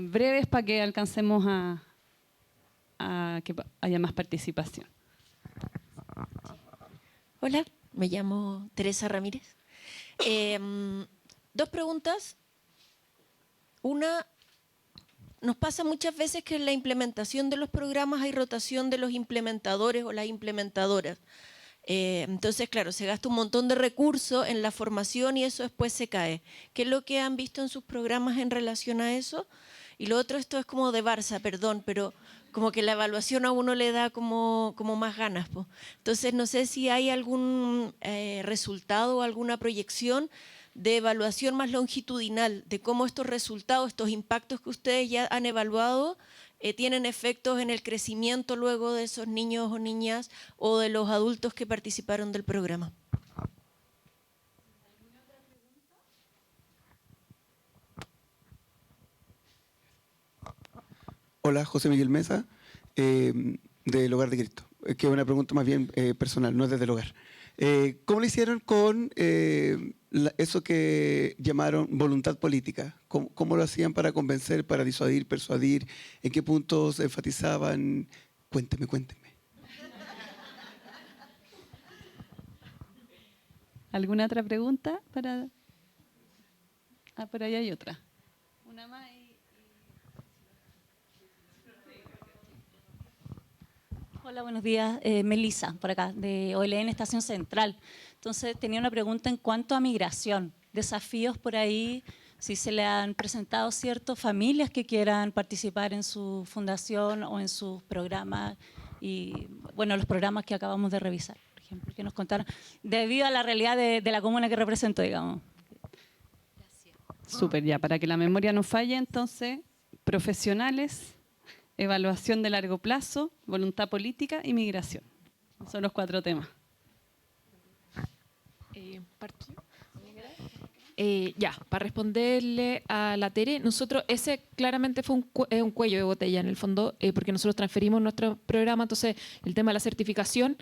breves para que alcancemos a que haya más participación. Hola, me llamo Teresa Ramírez. 2 preguntas. Una, nos pasa muchas veces que en la implementación de los programas hay rotación de los implementadores o las implementadoras. Entonces, claro, se gasta un montón de recursos en la formación y eso después se cae. ¿Qué es lo que han visto en sus programas en relación a eso? Y lo otro, esto es como de Barça, perdón, pero como que la evaluación a uno le da como más ganas, po. Entonces, no sé si hay algún resultado o alguna proyección de evaluación más longitudinal, de cómo estos resultados, estos impactos que ustedes ya han evaluado, tienen efectos en el crecimiento luego de esos niños o niñas o de los adultos que participaron del programa. Hola, José Miguel Mesa, del Hogar de Cristo. Que es una pregunta más bien personal, no es desde el hogar. ¿Cómo lo hicieron con eso que llamaron voluntad política? ¿Cómo lo hacían para convencer, para disuadir, persuadir? ¿En qué puntos enfatizaban? Cuénteme. ¿Alguna otra pregunta? Por ahí hay otra. Una más. Hola, buenos días. Melissa, por acá, de OLN Estación Central. Entonces, tenía una pregunta en cuanto a migración. Desafíos por ahí, si se le han presentado ciertas familias que quieran participar en su fundación o en sus programas y, bueno, los programas que acabamos de revisar, por ejemplo, que nos contaron, debido a la realidad de la comuna que represento, digamos. Súper, ya, para que la memoria no falle, entonces, profesionales, evaluación de largo plazo, voluntad política y migración. Son los 4 temas. Ya, para responderle a la Tere, nosotros, ese claramente fue un cuello de botella en el fondo, porque nosotros transferimos nuestro programa, entonces el tema de la certificación,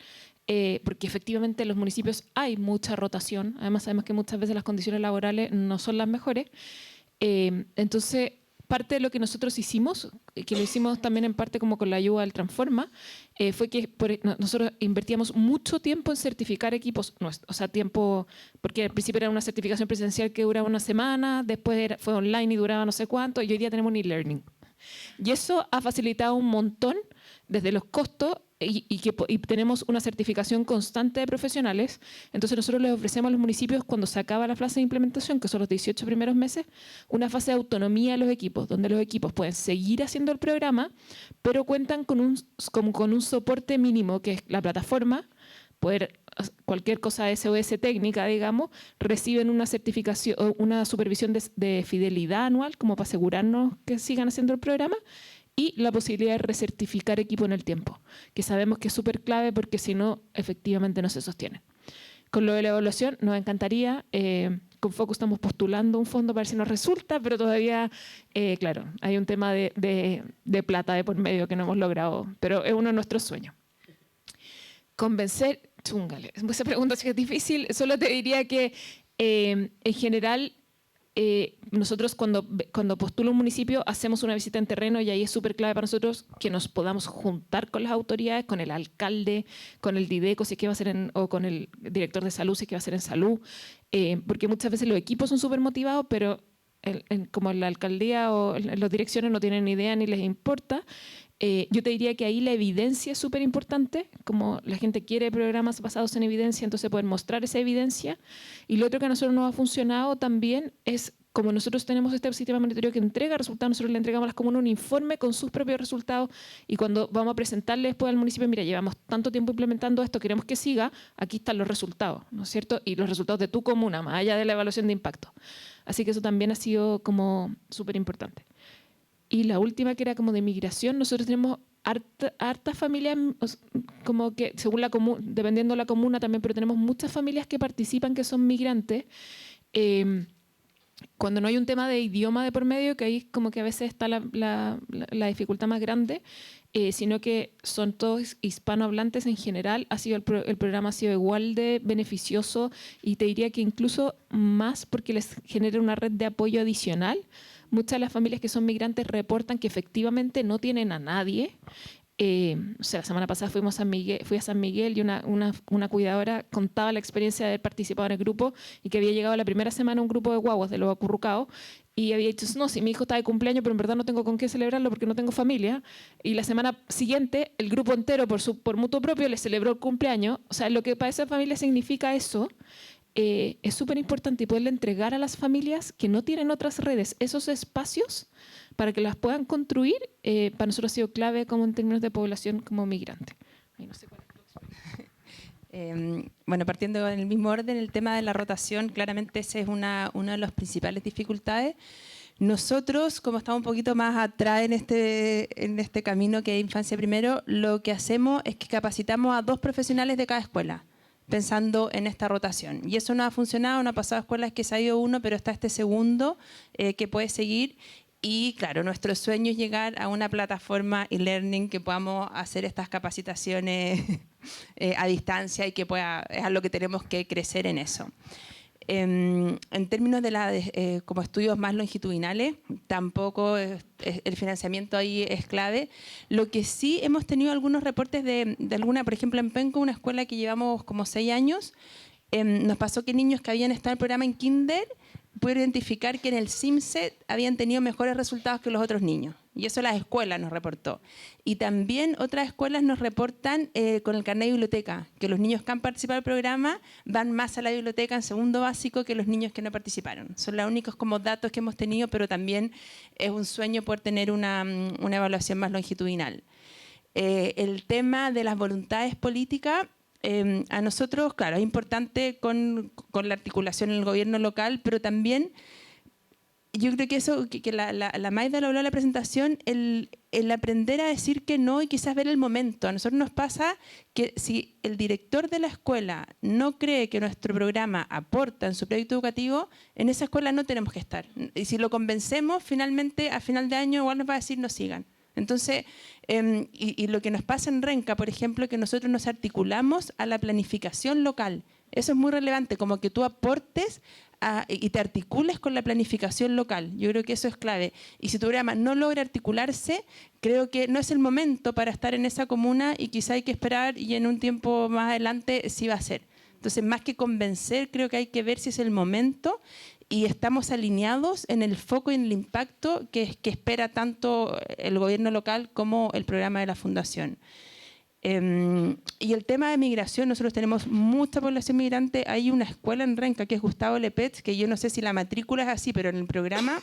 porque efectivamente en los municipios hay mucha rotación, además sabemos que muchas veces las condiciones laborales no son las mejores, entonces parte de lo que nosotros hicimos, que lo hicimos también en parte como con la ayuda del Transforma, fue que nosotros invertíamos mucho tiempo en certificar equipos, o sea, tiempo, porque al principio era una certificación presencial que duraba una semana, después fue online y duraba no sé cuánto, y hoy día tenemos un e-learning. Y eso ha facilitado un montón desde los costos y tenemos una certificación constante de profesionales. Entonces nosotros les ofrecemos a los municipios, cuando se acaba la fase de implementación, que son los 18 primeros meses, una fase de autonomía de los equipos, donde los equipos pueden seguir haciendo el programa, pero cuentan con un soporte mínimo, que es la plataforma, poder cualquier cosa SOS técnica, digamos, reciben una certificación, una supervisión de fidelidad anual, como para asegurarnos que sigan haciendo el programa, y la posibilidad de recertificar equipo en el tiempo, que sabemos que es súper clave porque si no, efectivamente no se sostiene. Con lo de la evaluación, nos encantaría, con Focus estamos postulando un fondo para ver si nos resulta, pero todavía, claro, hay un tema de plata de por medio que no hemos logrado, pero es uno de nuestros sueños. Convencer, chúngale, esa pregunta sí que es difícil, solo te diría que en general nosotros cuando postula un municipio hacemos una visita en terreno y ahí es súper clave para nosotros que nos podamos juntar con las autoridades, con el alcalde, con el Dideco si es que va a ser o con el director de salud si es que va a ser en salud, porque muchas veces los equipos son súper motivados, pero como la alcaldía o las direcciones no tienen ni idea ni les importa. Yo te diría que ahí la evidencia es súper importante, como la gente quiere programas basados en evidencia, entonces poder mostrar esa evidencia. Y lo otro que a nosotros nos ha funcionado también es, como nosotros tenemos este sistema monitoreo que entrega resultados, nosotros le entregamos a las comunas un informe con sus propios resultados y cuando vamos a presentarle después al municipio, mira, llevamos tanto tiempo implementando esto, queremos que siga, aquí están los resultados, ¿no es cierto? Y los resultados de tu comuna, más allá de la evaluación de impacto. Así que eso también ha sido como súper importante. Y la última, que era como de migración, nosotros tenemos hartas familias, como que según la comuna, dependiendo de la comuna también, pero tenemos muchas familias que participan que son migrantes. Cuando no hay un tema de idioma de por medio, que ahí como que a veces está la dificultad más grande, sino que son todos hispanohablantes en general, el programa ha sido igual de beneficioso y te diría que incluso más porque les genera una red de apoyo adicional. Muchas de las familias que son migrantes reportan que efectivamente no tienen a nadie. O sea, la semana pasada fui a San Miguel y una cuidadora contaba la experiencia de haber participado en el grupo y que había llegado la primera semana un grupo de guaguas de los acurrucados y había dicho, no, si mi hijo está de cumpleaños, pero en verdad no tengo con qué celebrarlo porque no tengo familia. Y la semana siguiente, el grupo entero, por mutuo propio, le celebró el cumpleaños. O sea, lo que para esa familia significa eso, es súper importante y poderle entregar a las familias que no tienen otras redes esos espacios para que las puedan construir, para nosotros ha sido clave como en términos de población como migrante. Ay, no sé cuál es. Bueno, partiendo en el mismo orden, el tema de la rotación, claramente ese es una de las principales dificultades, Nosotros, como estamos un poquito más atrás en este camino que es Infancia Primero, lo que hacemos es que capacitamos a 2 profesionales de cada escuela, pensando en esta rotación. Y eso no ha funcionado, no ha pasado a escuelas que se ha ido uno, pero está este segundo que puede seguir. Y claro, nuestro sueño es llegar a una plataforma e-learning que podamos hacer estas capacitaciones a distancia y que es a lo que tenemos que crecer en eso. En términos de como estudios más longitudinales, tampoco el financiamiento ahí es clave. Lo que sí hemos tenido algunos reportes de alguna, por ejemplo en Penco, una escuela que llevamos como 6 años, nos pasó que niños que habían estado en el programa en Kinder pudieron identificar que en el SIMSET habían tenido mejores resultados que los otros niños. Y eso las escuelas nos reportó. Y también otras escuelas nos reportan con el carnet de biblioteca, que los niños que han participado del programa van más a la biblioteca en segundo básico que los niños que no participaron. Son los únicos como datos que hemos tenido, pero también es un sueño poder tener una evaluación más longitudinal. El tema de las voluntades políticas, a nosotros, claro, es importante con la articulación en el gobierno local, pero también yo creo que eso, que la Maida lo habló en la presentación, el aprender a decir que no y quizás ver el momento. A nosotros nos pasa que si el director de la escuela no cree que nuestro programa aporta en su proyecto educativo, en esa escuela no tenemos que estar. Y si lo convencemos, finalmente, a final de año, igual nos va a decir no sigan. Entonces, y lo que nos pasa en Renca, por ejemplo, que nosotros nos articulamos a la planificación local. Eso es muy relevante, como que tú aportes y te articules con la planificación local. Yo creo que eso es clave. Y si tu programa no logra articularse, creo que no es el momento para estar en esa comuna y quizá hay que esperar y en un tiempo más adelante sí va a ser. Entonces, más que convencer, creo que hay que ver si es el momento y estamos alineados en el foco y en el impacto que espera tanto el gobierno local como el programa de la Fundación. Y el tema de migración, nosotros tenemos mucha población migrante. Hay una escuela en Renca que es Gustavo Lepet, que yo no sé si la matrícula es así, pero en el programa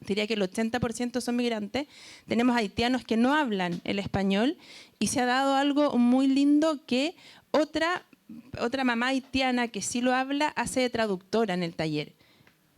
diría que el 80% son migrantes. Tenemos haitianos que no hablan el español y se ha dado algo muy lindo que otra mamá haitiana que sí lo habla hace de traductora en el taller.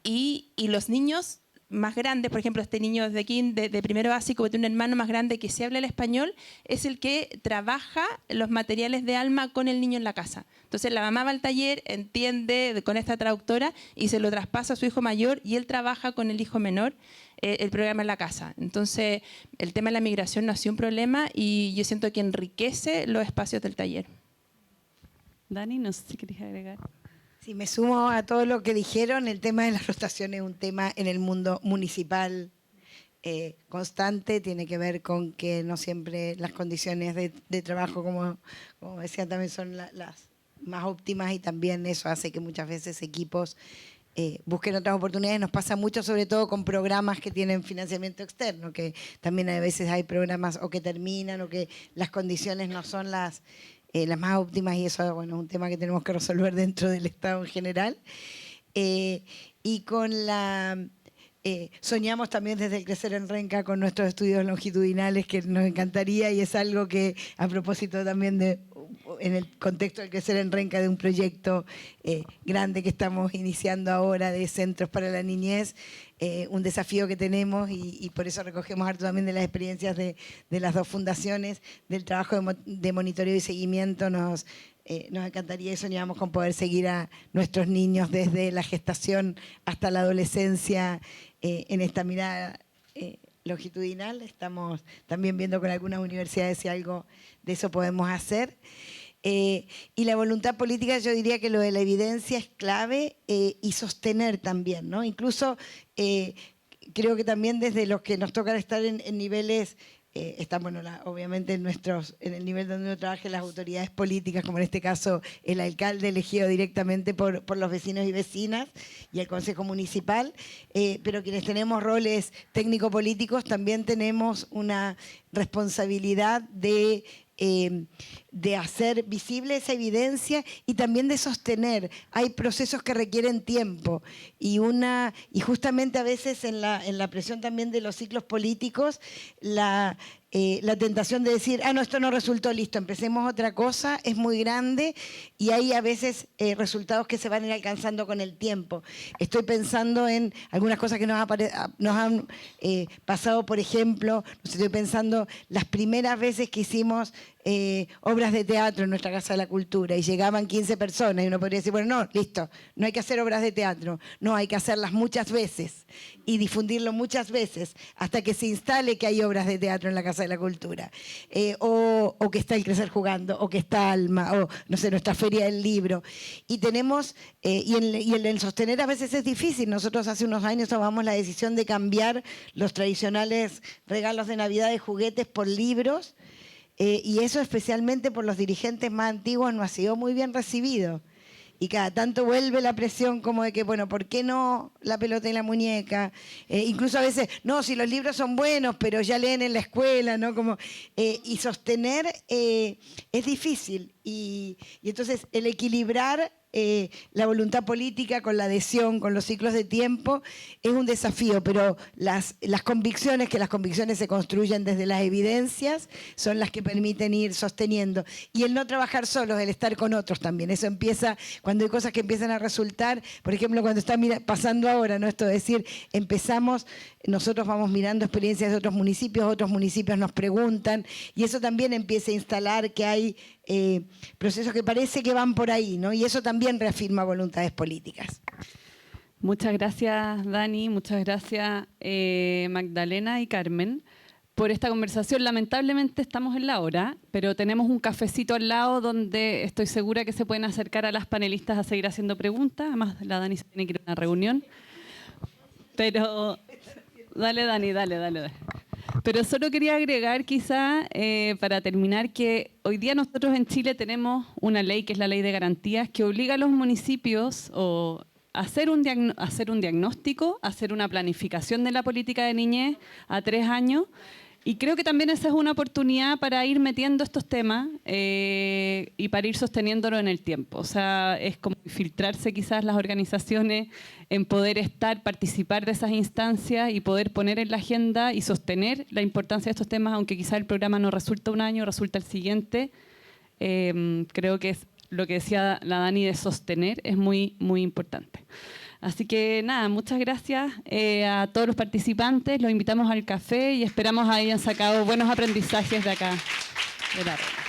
Y los niños más grandes, por ejemplo, este niño de aquí, de primero básico, que tiene un hermano más grande que sí habla el español, es el que trabaja los materiales de Alma con el niño en la casa. Entonces la mamá va al taller, entiende con esta traductora y se lo traspasa a su hijo mayor y él trabaja con el hijo menor el programa en la casa. Entonces el tema de la migración no ha sido un problema y yo siento que enriquece los espacios del taller. Dani, no sé si querías agregar. Sí, me sumo a todo lo que dijeron. El tema de la rotación es un tema en el mundo municipal constante. Tiene que ver con que no siempre las condiciones de trabajo, como decía, también son las más óptimas y también eso hace que muchas veces equipos busquen otras oportunidades. Nos pasa mucho, sobre todo con programas que tienen financiamiento externo, que también a veces hay programas o que terminan o que las condiciones no son las más óptimas y eso, bueno, es un tema que tenemos que resolver dentro del Estado en general. Y con soñamos también desde el Crecer en Renca con nuestros estudios longitudinales, que nos encantaría y es algo que, a propósito también en el contexto del Crecer en Renca, de un proyecto grande que estamos iniciando ahora de centros para la niñez, un desafío que tenemos y por eso recogemos harto también de las experiencias de las 2 fundaciones, del trabajo de monitoreo y seguimiento. Nos encantaría y soñamos con poder seguir a nuestros niños desde la gestación hasta la adolescencia en esta mirada longitudinal. Estamos también viendo con algunas universidades si algo de eso podemos hacer. Y la voluntad política, yo diría que lo de la evidencia es clave y sostener también, ¿no? Incluso creo que también desde los que nos toca estar en niveles, están, bueno, obviamente en el nivel donde uno trabaja, las autoridades políticas, como en este caso el alcalde elegido directamente por los vecinos y vecinas y el consejo municipal, pero quienes tenemos roles técnico-políticos también tenemos una responsabilidad de de hacer visible esa evidencia y también de sostener. Hay procesos que requieren tiempo y justamente a veces en la presión también de los ciclos políticos, la tentación de decir, no, esto no resultó, listo, empecemos otra cosa, es muy grande y hay a veces resultados que se van a ir alcanzando con el tiempo. Estoy pensando en algunas cosas que nos han pasado, por ejemplo, estoy pensando las primeras veces que hicimos obras de teatro en nuestra Casa de la Cultura y llegaban 15 personas y uno podría decir, bueno, no, listo, no hay que hacer obras de teatro, no, hay que hacerlas muchas veces y difundirlo muchas veces hasta que se instale que hay obras de teatro en la Casa de la Cultura, o que está el Crecer Jugando, o que está Alma, o no sé, nuestra Feria del Libro. Y tenemos, y el sostener a veces es difícil. Nosotros hace unos años tomamos la decisión de cambiar los tradicionales regalos de Navidad de juguetes por libros, y eso especialmente por los dirigentes más antiguos no ha sido muy bien recibido. Y cada tanto vuelve la presión como de que, bueno, ¿por qué no la pelota y la muñeca? Incluso a veces, no, si los libros son buenos, pero ya leen en la escuela, ¿no? Y sostener es difícil. Y entonces el equilibrar la voluntad política con la adhesión, con los ciclos de tiempo, es un desafío, pero las convicciones, que las convicciones se construyen desde las evidencias, son las que permiten ir sosteniendo. Y el no trabajar solos, el estar con otros también. Eso empieza cuando hay cosas que empiezan a resultar, por ejemplo, cuando está pasando ahora, ¿no? Esto de decir, nosotros vamos mirando experiencias de otros municipios nos preguntan, y eso también empieza a instalar que hay procesos que parece que van por ahí, ¿no? Y eso también reafirma voluntades políticas. Muchas gracias, Dani, muchas gracias, Magdalena y Carmen, por esta conversación. Lamentablemente estamos en la hora, pero tenemos un cafecito al lado donde estoy segura que se pueden acercar a las panelistas a seguir haciendo preguntas. Además, la Dani se tiene que ir a una reunión. Pero dale, Dani, dale. Pero solo quería agregar quizá, para terminar, que hoy día nosotros en Chile tenemos una ley, que es la Ley de Garantías, que obliga a los municipios a hacer un diagnóstico, a hacer una planificación de la política de niñez a 3 años. Y creo que también esa es una oportunidad para ir metiendo estos temas y para ir sosteniéndolo en el tiempo. O sea, es como filtrarse quizás las organizaciones en poder participar de esas instancias y poder poner en la agenda y sostener la importancia de estos temas, aunque quizás el programa no resulta un año, resulta el siguiente. Creo que es lo que decía la Dani de sostener, es muy, muy importante. Así que nada, muchas gracias a todos los participantes, los invitamos al café y esperamos hayan sacado buenos aprendizajes de acá de la red.